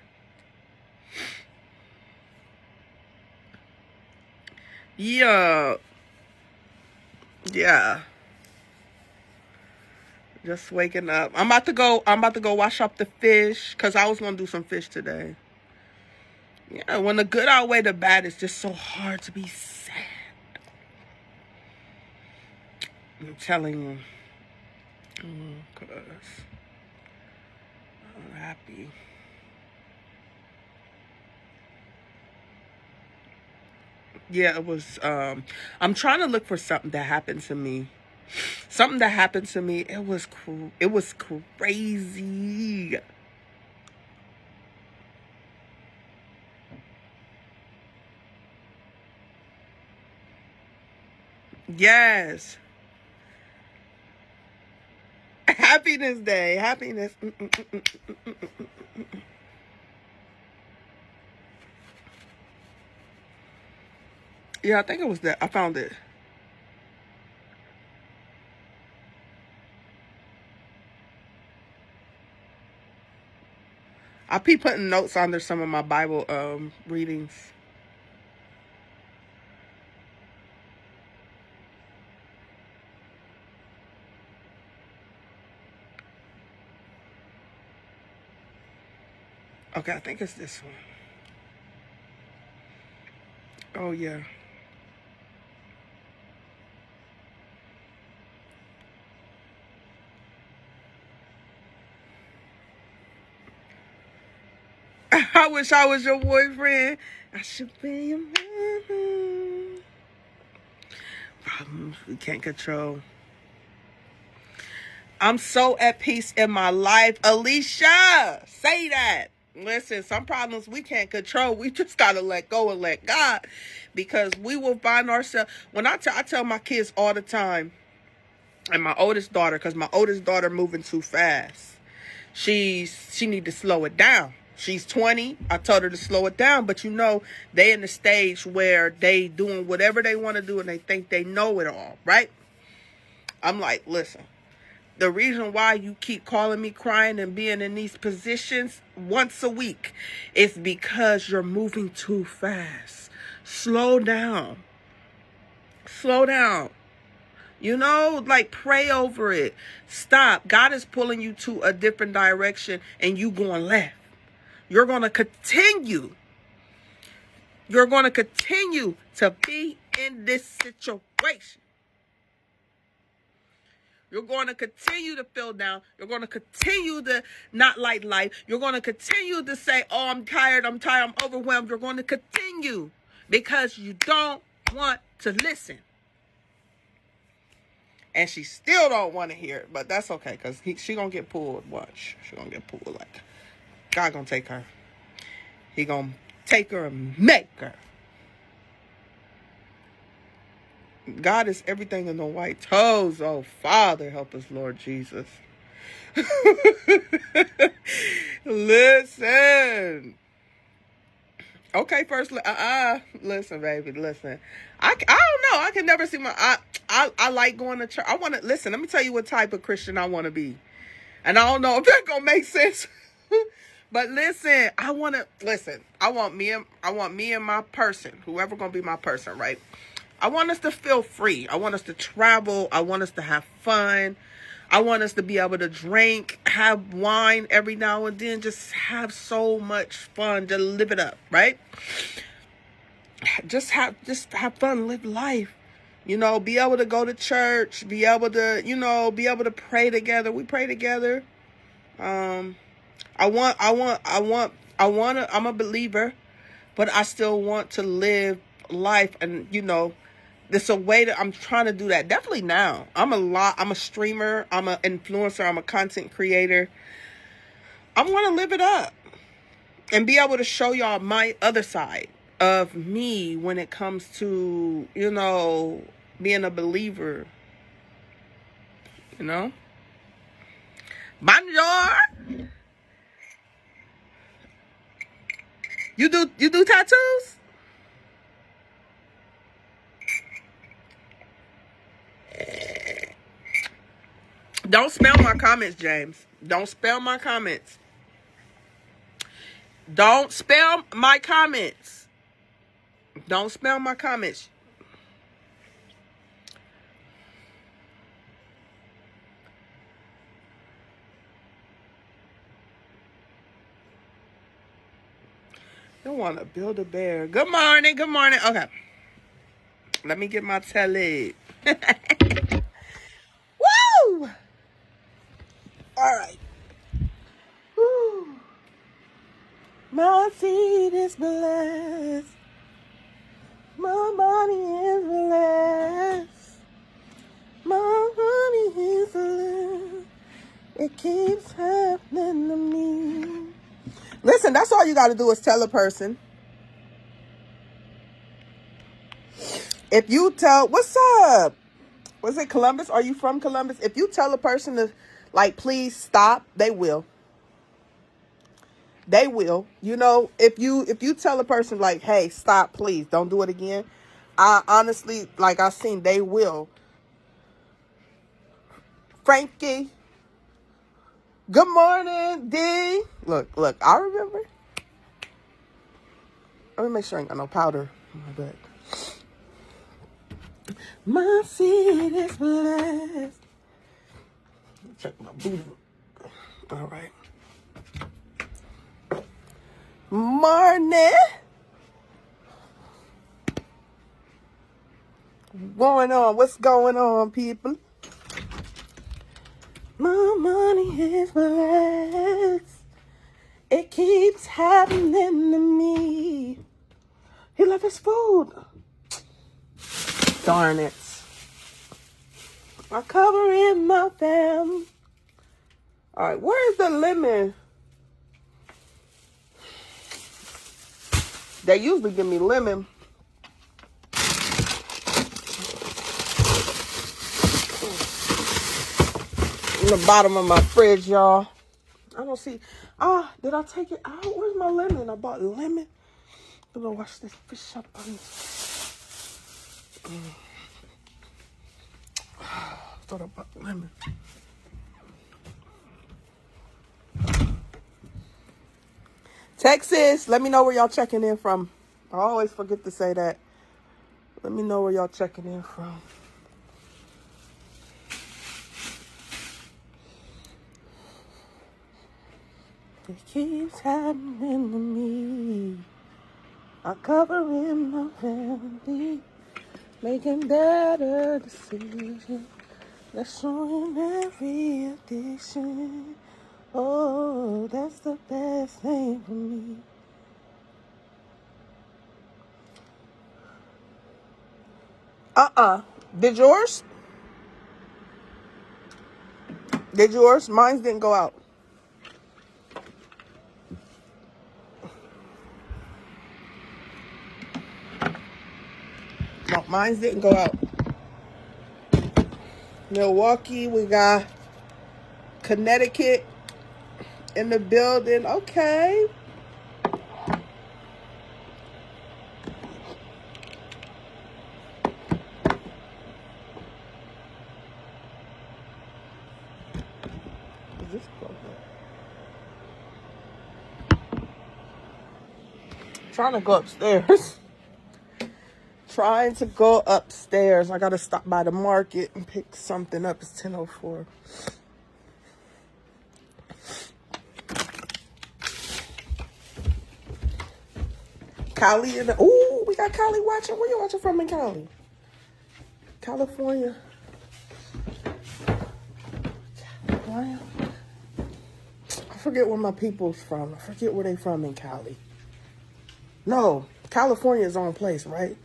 Speaker 1: Yeah. Just waking up. I'm about to go wash up the fish because I was going to do some fish today. Yeah, when the good outweigh the bad, it's just so hard to be sad. I'm telling you. Because I'm happy. Yeah, it was, I'm trying to look for something that happened to me. Something that happened to me. It was crazy. Yes. Happiness Day. Happiness. Yeah, I think it was that. I found it. I'll be putting notes under some of my Bible readings. Okay, I think it's this one. Oh, yeah. I wish I was your boyfriend. I should be your man. Problems we can't control. I'm so at peace in my life. Alicia, say that. Listen, some problems we can't control. We just got to let go and let God. Because we will find ourselves. When I tell my kids all the time, and my oldest daughter, because my oldest daughter moving too fast. She need to slow it down. She's 20. I told her to slow it down. But you know, they in the stage where they doing whatever they want to do and they think they know it all, right? I'm like, listen. The reason why you keep calling me crying and being in these positions once a week is because you're moving too fast. Slow down. Slow down. You know, like pray over it. Stop. God is pulling you to a different direction and you going left. You're going to continue. You're going to continue to be in this situation. You're going to continue to feel down. You're going to continue to not like life. You're going to continue to say, oh, I'm tired, I'm overwhelmed. You're going to continue because you don't want to listen. And she still don't want to hear it, but that's okay because she going to get pulled. Watch. She going to get pulled like God going to take her. He going to take her and make her. God is everything in the white toes. Oh, Father, help us, Lord Jesus. Listen. Okay, first, listen, baby, listen. I don't know. I can never see I like going to church. I want to, listen, let me tell you what type of Christian I want to be. And I don't know if that's going to make sense. But listen, I want me and my person, whoever going to be my person, right? I want us to feel free. I want us to travel. I want us to have fun. I want us to be able to drink, have wine every now and then, just have so much fun, just live it up, right? Just have fun, live life. You know, be able to go to church, be able to pray together. We pray together. I'm a believer, but I still want to live life, and there's a way that I'm trying to do that. Definitely now. I'm a streamer. I'm an influencer. I'm a content creator. I want to live it up and be able to show y'all my other side of me when it comes to, being a believer. Bonjour. You do tattoos? Don't spell my comments, James. Don't spell my comments. Don't spell my comments. Don't spell my comments. You want to build a bear. Good morning. Good morning. Okay. Let me get my telly. Woo! All right. Woo. My seed is blessed. My money is blessed. My money is blessed. It keeps happening to me. Listen, that's all you got to do is tell a person. If you tell, what's up? Was it Columbus? Are you from Columbus? If you tell a person to, please stop, they will. They will. If you tell a person, hey, stop, please, don't do it again. I honestly, I've seen, they will. Frankie. Good morning, D. Look, I remember. Let me make sure I ain't got no powder on my back. My seed is blessed. Check my booty. All right. Morning. What's going on, people? My money is blessed. It keeps happening to me. He left his food. Darn it. I cover in my fam. All right, where's the lemon? They usually give me lemon. In the bottom of my fridge, y'all. I don't see. Did I take it out? Where's my lemon? I bought lemon. I'm gonna wash this fish up on thought I bought lemon. Texas, let me know where y'all checking in from. I always forget to say that. Let me know where y'all checking in from. It keeps happening to me. I cover in my family, making better decisions. That's showing every addiction. Oh, that's the best thing for me. Did yours? Did yours? Mine didn't go out. No, mine didn't go out. Milwaukee, we got Connecticut in the building. Okay. Is this plugged up? Trying to go upstairs. Trying to go upstairs. I gotta stop by the market and pick something up. It's 10:04. Cali in the, ooh, we got Cali watching. Where you watching from in Cali? California. California. I forget where my people's from. I forget where they from in Cali. No, California is on place, right?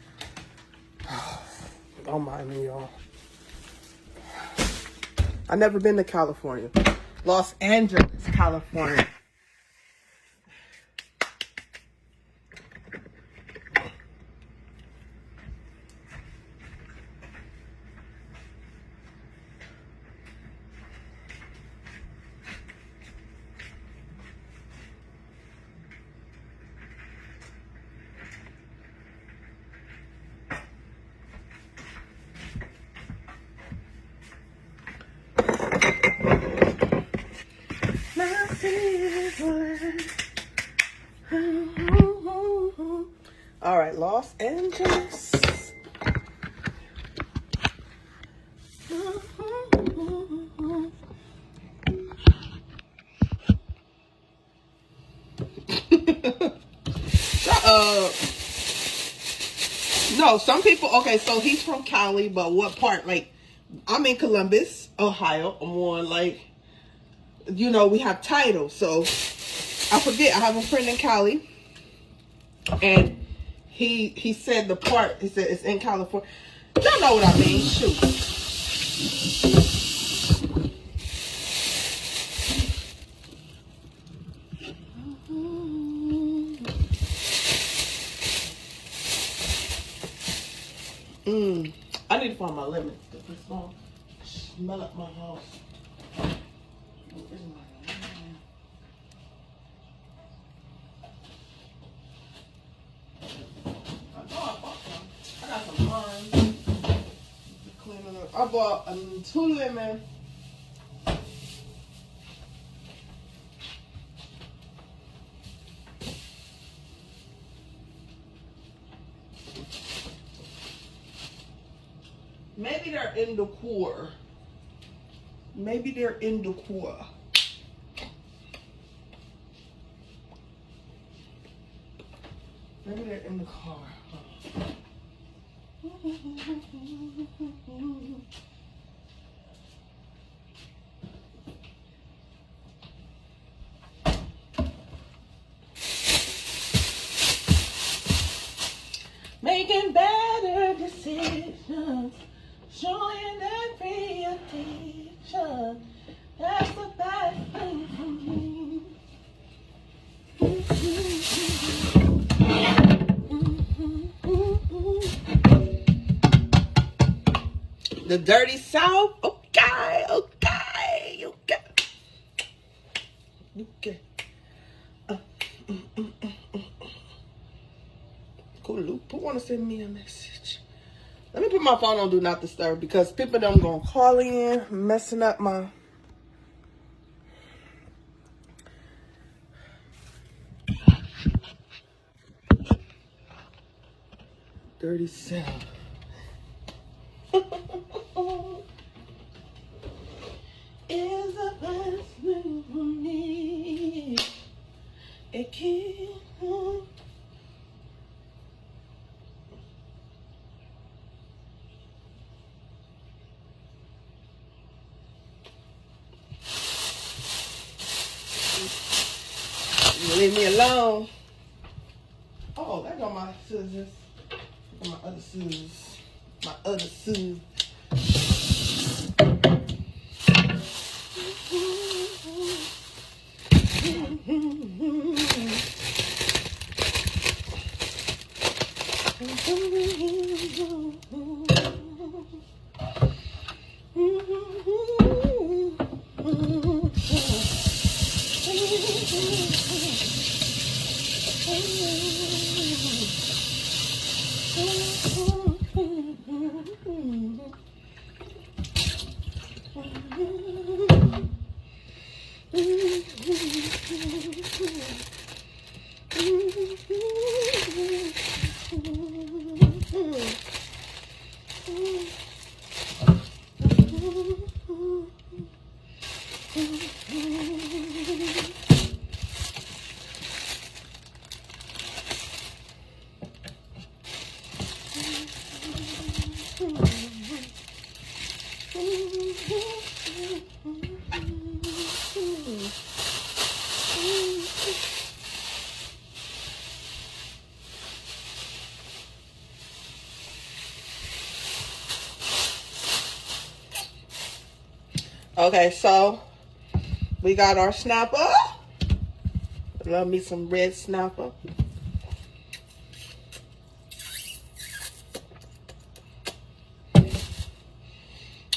Speaker 1: Don't mind me, y'all. I never been to California. Los Angeles, California. All right, Los Angeles. No, some people, okay, so he's from Cali, but what part? Like, I'm in Columbus, Ohio. I'm on, like, you know, we have titles. So, I forget, I have a friend in Cali. And he said the part, he said it's in California. Y'all know what I mean. Shoot. I need to find my lemons. It's gonna smell up my house. Where's my lemon? I bought some. I got some limes. Cleaning up. I bought 2 lemons. Maybe they're in the core. Maybe they're in the core. Maybe they're in the car. Making better decisions. Showing every attention. That's the best thing for me. The dirty South. Okay. Cool. Who want to send me a message? Let me put my phone on Do Not Disturb because people don't gonna call in, messing up my. Dirty South. Is the best thing for me. It can't. Leave me alone. Oh, there go my scissors. My other scissors. My other scissors. Okay, so we got our snapper. Love me some red snapper.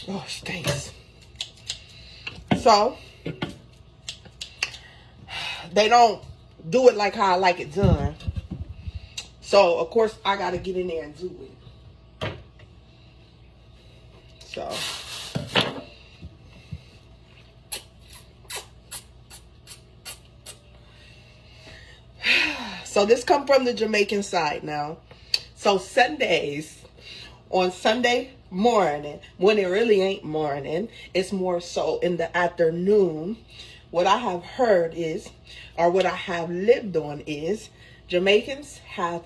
Speaker 1: Oh, it stinks. So they don't do it like how I like it done. So of course I gotta get in there and do it. So this come from the Jamaican side now. So Sundays, on Sunday morning, when it really ain't morning, it's more so in the afternoon. What I have heard is, or what I have lived on is, Jamaicans have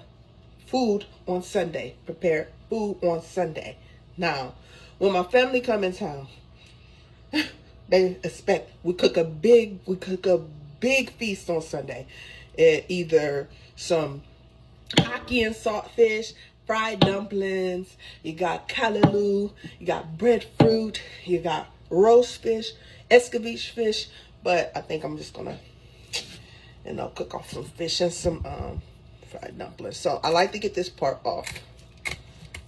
Speaker 1: food on Sunday, prepare food on Sunday. Now, when my family come in town, they expect we cook a big feast on Sunday. Either some ackee and saltfish, fried dumplings, you got callaloo, you got breadfruit, you got roast fish, escabeche fish, but I think I'm just gonna, cook off some fish and some fried dumplings. So I like to get this part off.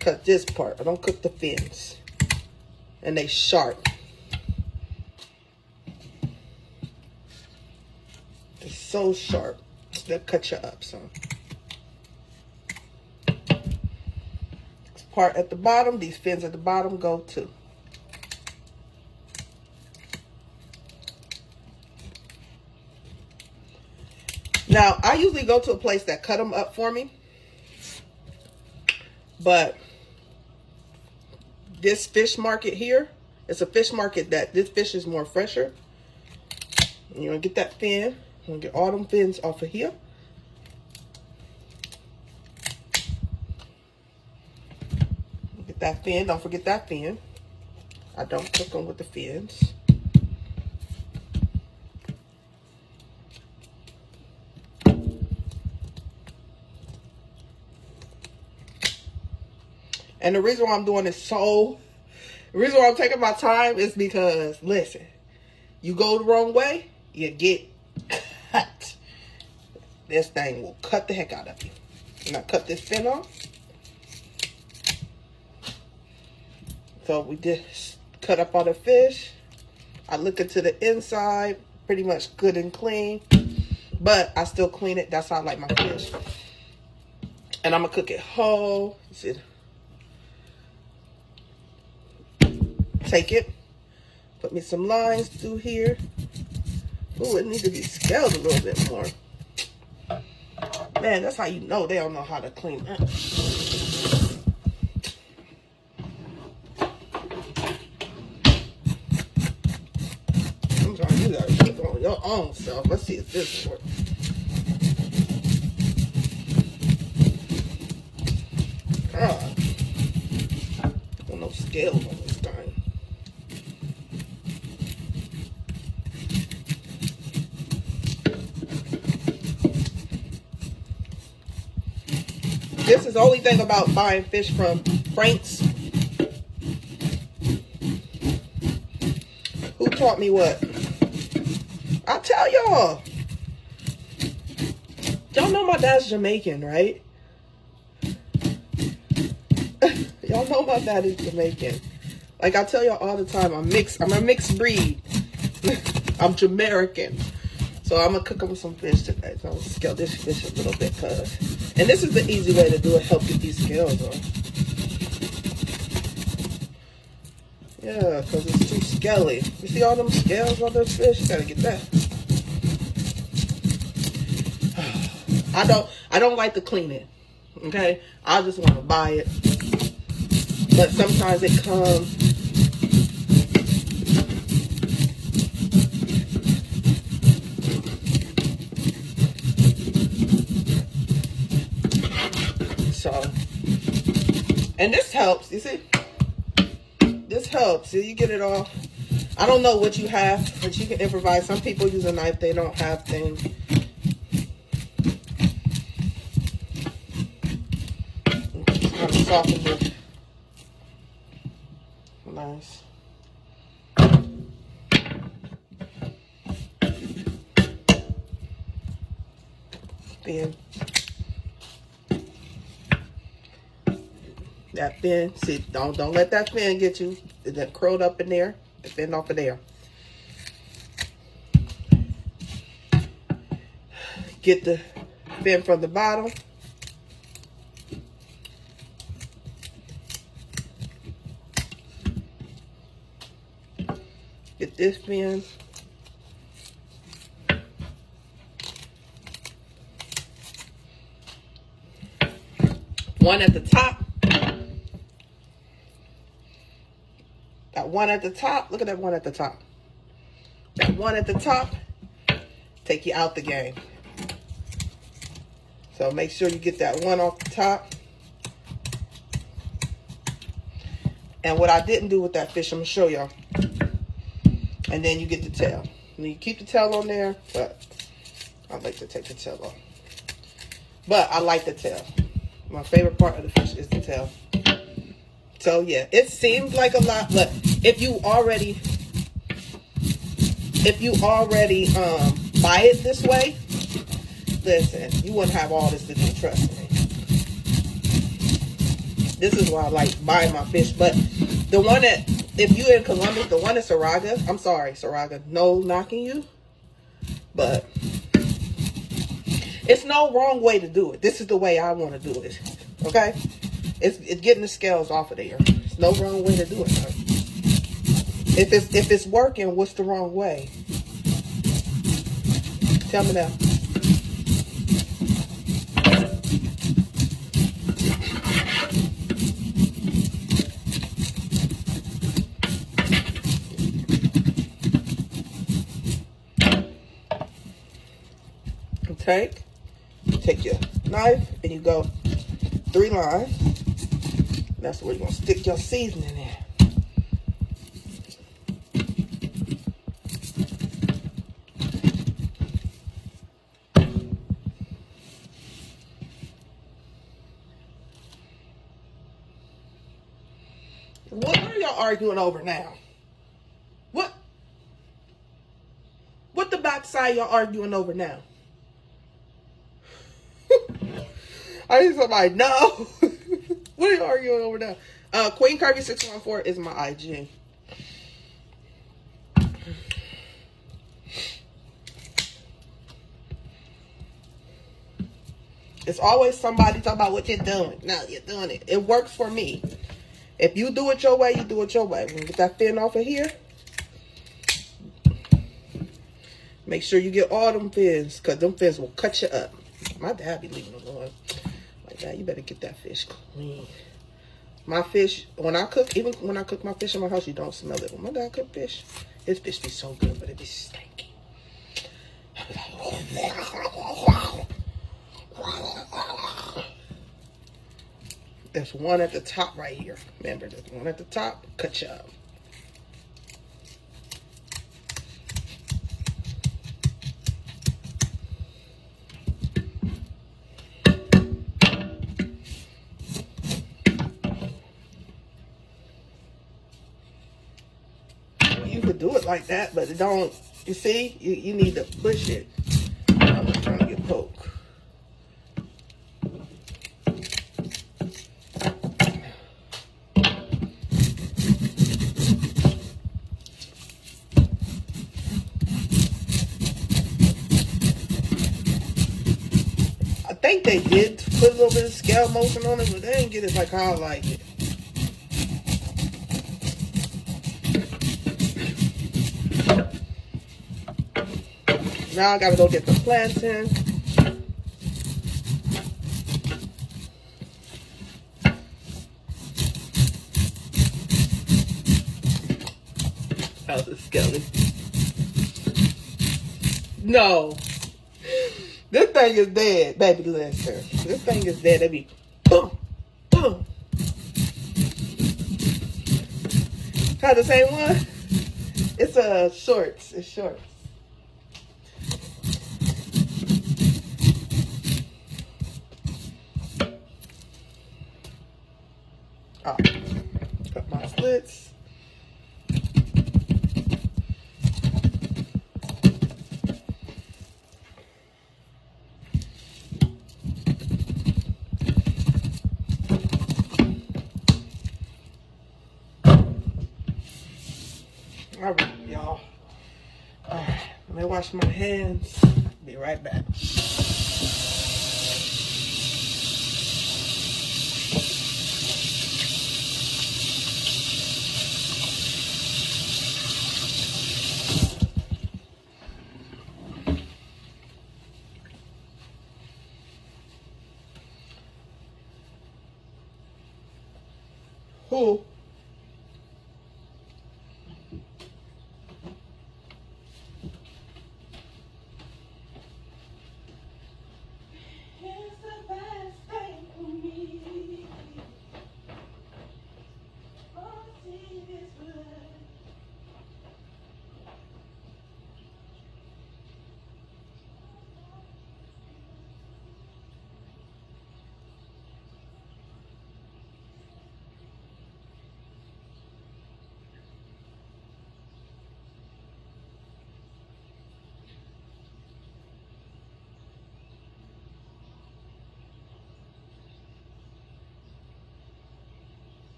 Speaker 1: Cut this part. I don't cook the fins. And they sharp. They're so sharp. They'll cut you up, so. This part at the bottom, these fins at the bottom go too. Now, I usually go to a place that cut them up for me. But this fish market here, it's a fish market that this fish is more fresher. And you're going to get that fin. I'm going to get all them fins off of here. Get that fin. Don't forget that fin. I don't cook them with the fins. And the reason why I'm doing this the reason why I'm taking my time is because, listen, you go the wrong way, you get cut. This thing will cut the heck out of you. And I cut this fin off. So we just cut up all the fish. I look into the inside, pretty much good and clean. But I still clean it. That's how I like my fish. And I'm going to cook it whole. See, take it, put me some lines through here. Ooh, it needs to be scaled a little bit more. Man, that's how you know they don't know how to clean that. Sometimes you gotta keep on your own self. Let's see if this works. God, there's no scales on this thing. This is the only thing about buying fish from Frank's. Who taught me what? I'll tell y'all. Y'all know my dad's Jamaican, right? Y'all know my dad is Jamaican. Like I tell y'all all the time, I'm a mixed breed. I'm Jamaican. So I'm gonna cook them with some fish today. So I'm gonna scale this fish a little bit, and this is the easy way to do it. Help get these scales on. Yeah, because it's too scaly. You see all them scales on this fish? You gotta get that. I don't like to clean it. Okay? I just want to buy it. But sometimes it comes. So, and this helps, you see? This helps. See, you get it off. I don't know what you have, but you can improvise. Some people use a knife, they don't have things. Kind of soften it. Nice. Fin. That fin, see, don't let that fin get you. That curled up in there, the fin off of there. Get the fin from the bottom. Get this fin. One at the top. That one at the top. Look at that one at the top. That one at the top. Take you out the game. So make sure you get that one off the top. And what I didn't do with that fish, I'm going to show y'all. And then you get the tail. And you keep the tail on there, but I like to take the tail off. But I like the tail. My favorite part of the fish is the tail. So yeah, it seems like a lot, but if you already buy it this way, listen, you wouldn't have all this to do, trust me. This is why I like buying my fish. But the one that, if you're in Columbus, the one at Saraga, I'm sorry, Saraga, no knocking you, but it's no wrong way to do it. This is the way I want to do it, okay? It's getting the scales off of there. There's no wrong way to do it. Right? If it's working, what's the wrong way? Tell me now. Take your knife and you go 3 lines. That's where you're going to stick your seasoning in. What are y'all arguing over now? What the backside y'all arguing over now? I hear somebody, no. What are you arguing over now? Queen Kirby 614 is my IG. It's always somebody talking about what you're doing. No, you're doing it. It works for me. If you do it your way, you do it your way. When you get that fin off of here, make sure you get all them fins, because them fins will cut you up. My dad be leaving alone. Like, Dad, you better get that fish clean. My fish, when I cook, even when I cook my fish in my house, you don't smell it. When my dad cook fish, his fish be so good, but it be stinky. There's one at the top right here. Remember, there's one at the top, cut you up. You could do it like that, but it don't, you see, you need to push it. I'm trying to get poke. think they did put a little bit of scale motion on it, but they didn't get it like I like it. Now I gotta go get the plantain. How's it, Skelly? No. This thing is dead, baby. Listen. This thing is dead. They be boom, boom. Try the same one? It's shorts. It's shorts. Oh. Cut my slits. All right, y'all. All right, let me wash my hands. Be right back. Who?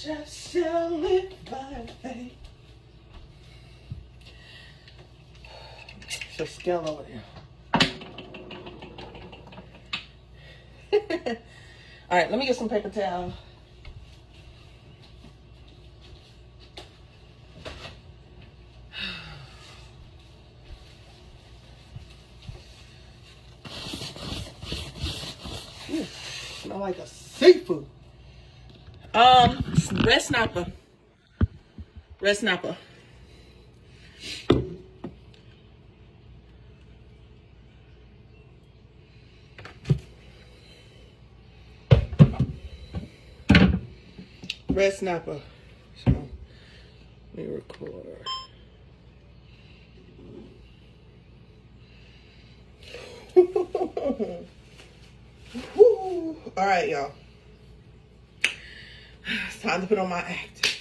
Speaker 1: Just shall live by faith. Just scale over there. All right, let me get some paper towel. Ooh, smell like a seafood. Red snapper. Red snapper. Red snapper. So, let me record. All right, y'all. It's time to put on my act.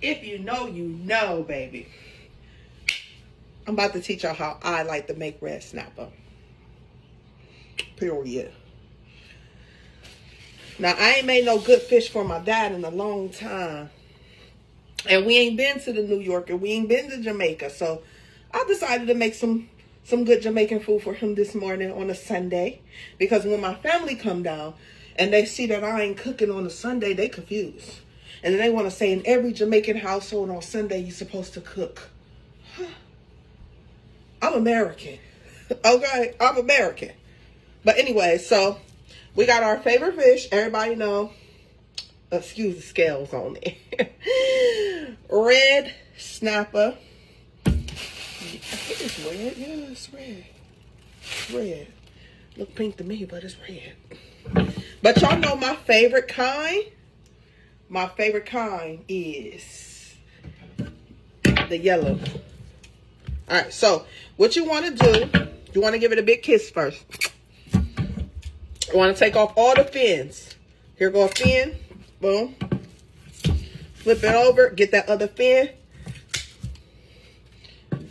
Speaker 1: If you know, you know, baby. I'm about to teach y'all how I like to make red snapper. Period. Now, I ain't made no good fish for my dad in a long time. And we ain't been to the New York and we ain't been to Jamaica. So I decided to make some good Jamaican food for him this morning on a Sunday. Because when my family come down and they see that I ain't cooking on a Sunday, they confused. And then they want to say in every Jamaican household on Sunday, you're supposed to cook. I'm American. Okay? I'm American. But anyway, so we got our favorite fish. Everybody know. Excuse the scales on it. Red snapper. I think it's red. Yeah, it's red. It's red. Look pink to me, but it's red. But y'all know my favorite kind. My favorite kind is the yellow. All right, so what you want to do, you want to give it a big kiss first. You want to take off all the fins. Here go a fin. Boom. Flip it over. Get that other fin.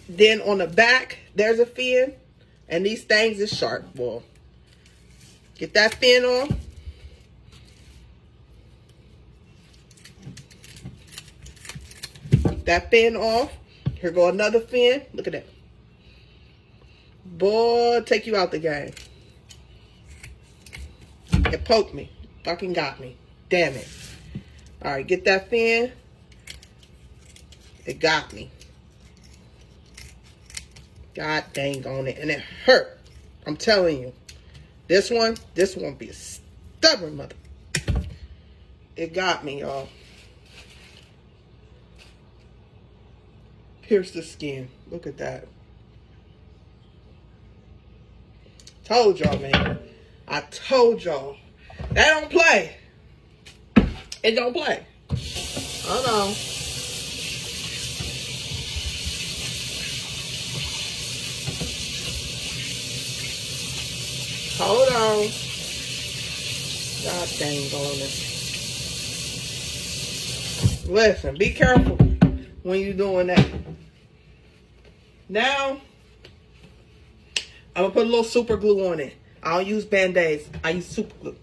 Speaker 1: Then on the back, there's a fin. And these things is sharp. Well, get that fin off. That fin off. Here go another fin. Look at that. Boy, take you out the game. It poked me. Fucking got me. Damn it. All right, get that fin. It got me. God dang on it. And it hurt. I'm telling you. This one be a stubborn mother. It got me, y'all. Pierce the skin. Look at that. Told y'all, man. I told y'all. That don't play. It don't play. Hold on. Hold on. God dang on it. Listen, be careful when you're doing that. Now, I'm going to put a little super glue on it. I don't use Band-Aids. I use super glue.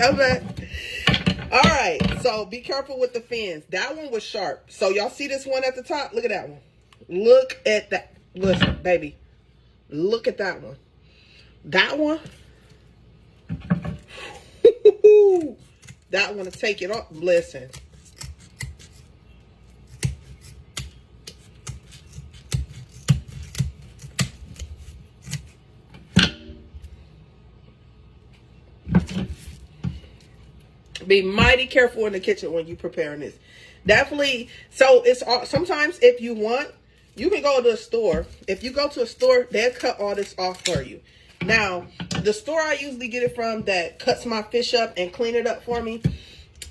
Speaker 1: I'm back. All right, so be careful with the fins. That one was sharp. So y'all see this one at the top? Look at that one. Look at that. Listen, baby. Look at that one. That one. That one to take it off. Listen. Be mighty careful in the kitchen when you're preparing this. Definitely. So it's sometimes if you want, you can go to a store. If you go to a store, they'll cut all this off for you. Now, the store I usually get it from that cuts my fish up and clean it up for me,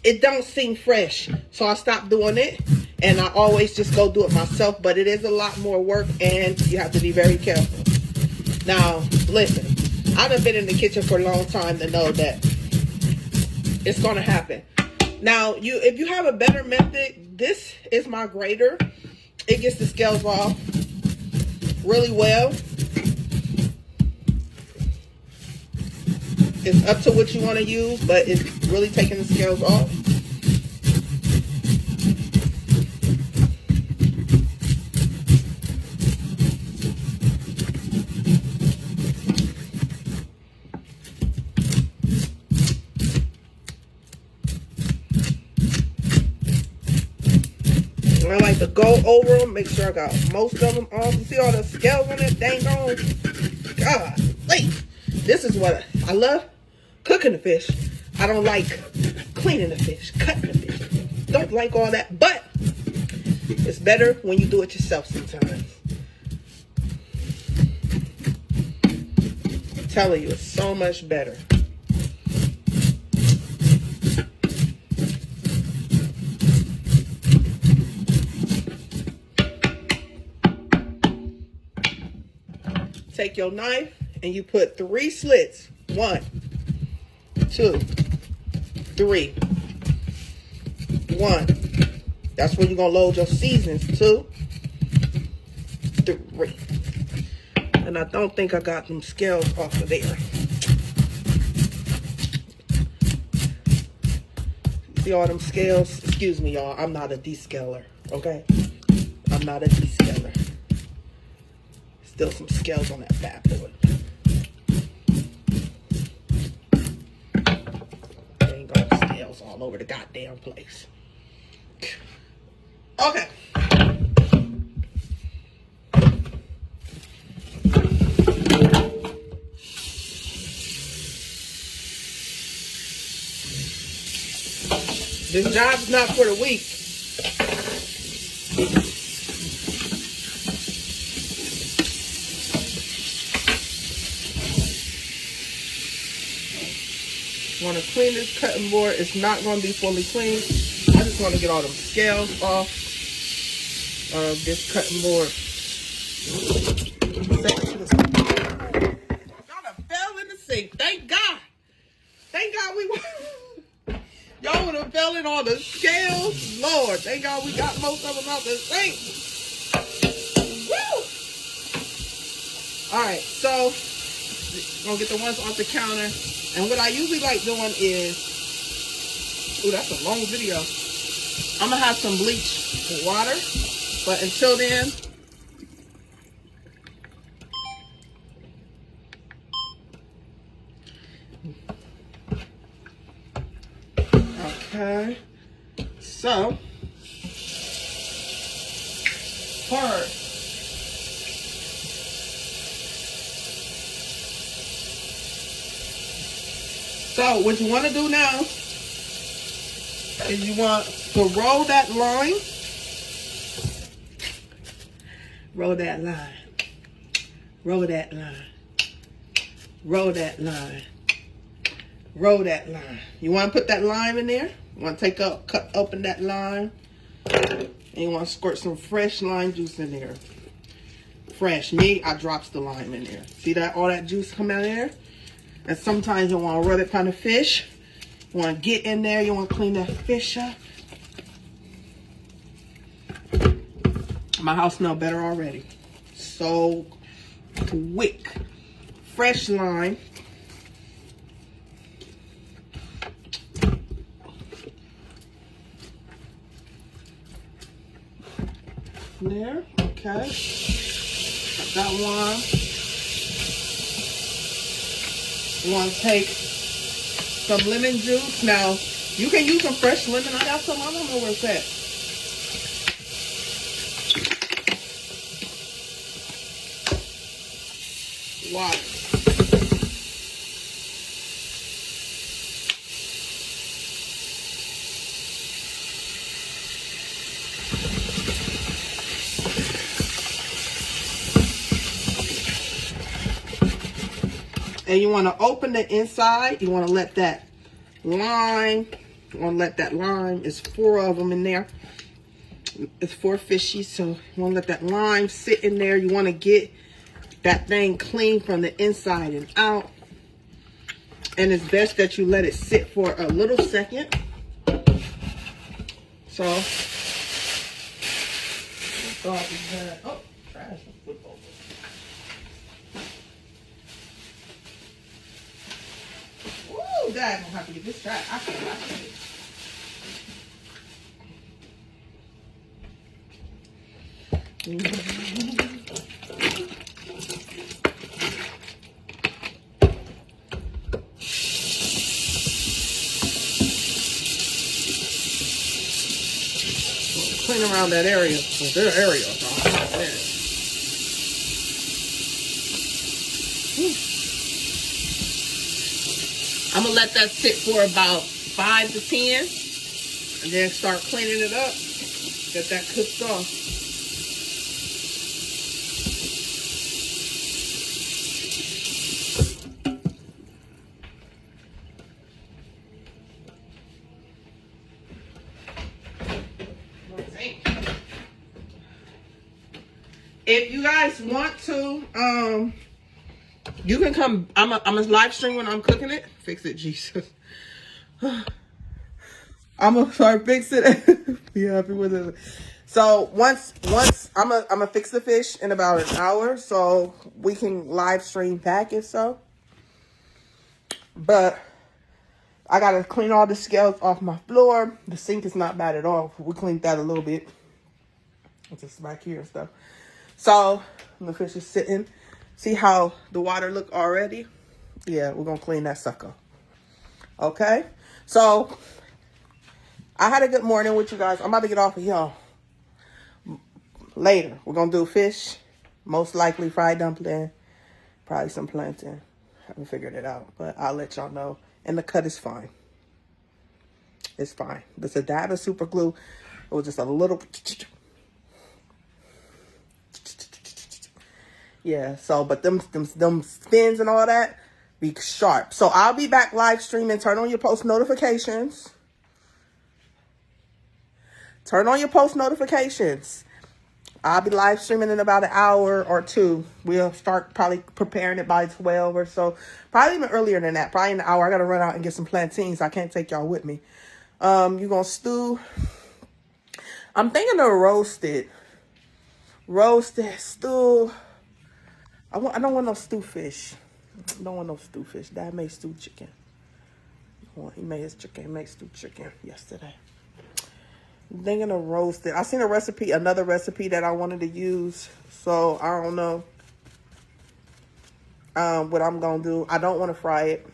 Speaker 1: it don't seem fresh. So I stopped doing it. And I always just go do it myself. But it is a lot more work and you have to be very careful. Now, listen. I've been in the kitchen for a long time to know that it's going to happen. Now, if you have a better method, this is my grater. It gets the scales off really well. It's up to what you want to use, but it's really taking the scales off. I like to go over them, make sure I got most of them off. You see all the scales on it? Dang on. God, wait. This is what I love. Cooking the fish. I don't like cleaning the fish, cutting the fish. Don't like all that, but it's better when you do it yourself sometimes. I'm telling you, it's so much better. Take your knife and you put 3 slits. 1, 2, 3. 1. That's where you're going to load your seasonings. 2, 3. And I don't think I got them scales off of there. See all them scales? Excuse me, y'all. I'm not a descaler. Okay? I'm not a descaler. Still some scales on that bad boy. Ain't got scales all over the goddamn place. Okay. This job's not for the weak. Want to clean this cutting board. It's not going to be fully clean. I just want to get all them scales off of this cutting board. Y'all done fell in the sink. Thank God. Thank God we y'all would have fell in all the scales. Lord, thank God we got most of them out the sink. Woo! Alright, so gonna get the ones off the counter. And what I usually like doing is, ooh, that's a long video. I'm gonna have some bleach water, but until then, okay. So, first, so what you want to do now is you want to roll that line. Roll that line. Roll that line. Roll that line. Roll that line. You want to put that lime in there. You want to cut open that lime. And you want to squirt some fresh lime juice in there. Fresh. Me, I drops the lime in there. See that? All that juice come out of there? And sometimes you want to rub it on the fish. You want to get in there. You want to clean that fish up. My house smells better already. So quick. Fresh lime. There. Okay. Got one. You want to take some lemon juice. Now, you can use some fresh lemon. I got some. I don't know where it's at. Water. And you want to open the inside. You want to let that lime, it's 4 of them in there. It's 4 fishies, so you want to let that lime sit in there. You want to get that thing clean from the inside and out. And it's best that you let it sit for a little second. So, oh, trash. Flip over. Ooh, Dad, I'm gonna have to get this trash. I can't get it. Clean around that area. Well, their area. I'm gonna let that sit for about 5 to 10, and then start cleaning it up. Get that cooked off. If you guys want to, you can come. I'm a live stream when I'm cooking it. Fix it, Jesus. I'm gonna start fixing it. Be happy with it. So once I'm gonna fix the fish in about an hour, so we can live stream back if so. But I gotta clean all the scales off my floor. The sink is not bad at all. We cleaned that a little bit. It's just back here and stuff. So the fish is sitting. See how the water look already? Yeah, we're gonna clean that sucker. Okay, so I had a good morning with you guys. I'm about to get off of y'all. Later, we're gonna do fish, most likely fried dumpling, probably some plantain. Haven't figured it out, but I'll let y'all know. And the cut is fine. It's fine. There's a dab of super glue. It was just a little. Yeah, so, but them spins and all that, be sharp. So I'll be back live streaming. Turn on your post notifications. Turn on your post notifications. I'll be live streaming in about an hour or two. We'll start probably preparing it by 12 or so. Probably even earlier than that. Probably an hour. I got to run out and get some plantains. I can't take y'all with me. You're going to stew. I'm thinking of roasted stew. I don't want no stew fish. I don't want no stew fish. Dad made stew chicken. He made his chicken. He made stew chicken yesterday. I'm thinking of roasted. I seen another recipe that I wanted to use. So I don't know what I'm going to do. I don't want to fry it.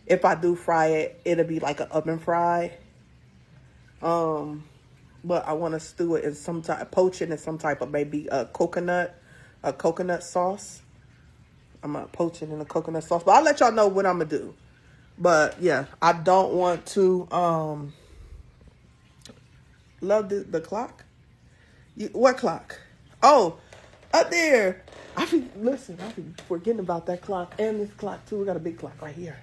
Speaker 1: If I do fry it, it'll be like an oven fry. But I want to stew it in some type, poach it in some type of maybe a coconut sauce. I'm going to poach it in a coconut sauce. But I'll let y'all know what I'm going to do. But yeah, I don't want to, love the clock. What clock? Oh, up there. I be forgetting about that clock and this clock too. We got a big clock right here.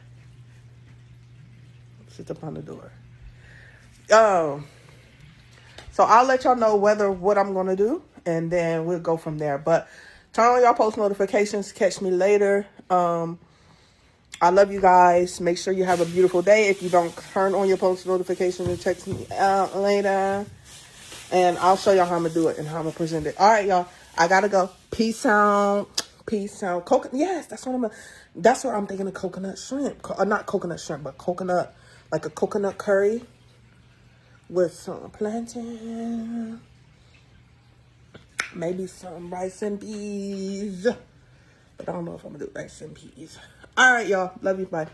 Speaker 1: Sits up on the door. So I'll let y'all know what I'm gonna do, and then we'll go from there. But turn on y'all post notifications. Catch me later. I love you guys. Make sure you have a beautiful day. If you don't turn on your post notifications, and text me out later, and I'll show y'all how I'm gonna do it and how I'm gonna present it. All right, y'all. I gotta go. Peace out. Peace out. Yes, that's what I'm thinking of. Coconut shrimp. Not coconut shrimp, but coconut, like a coconut curry with some plantain, maybe some rice and peas. But I don't know if I'm gonna do rice and peas. All right, y'all. Love you. Bye.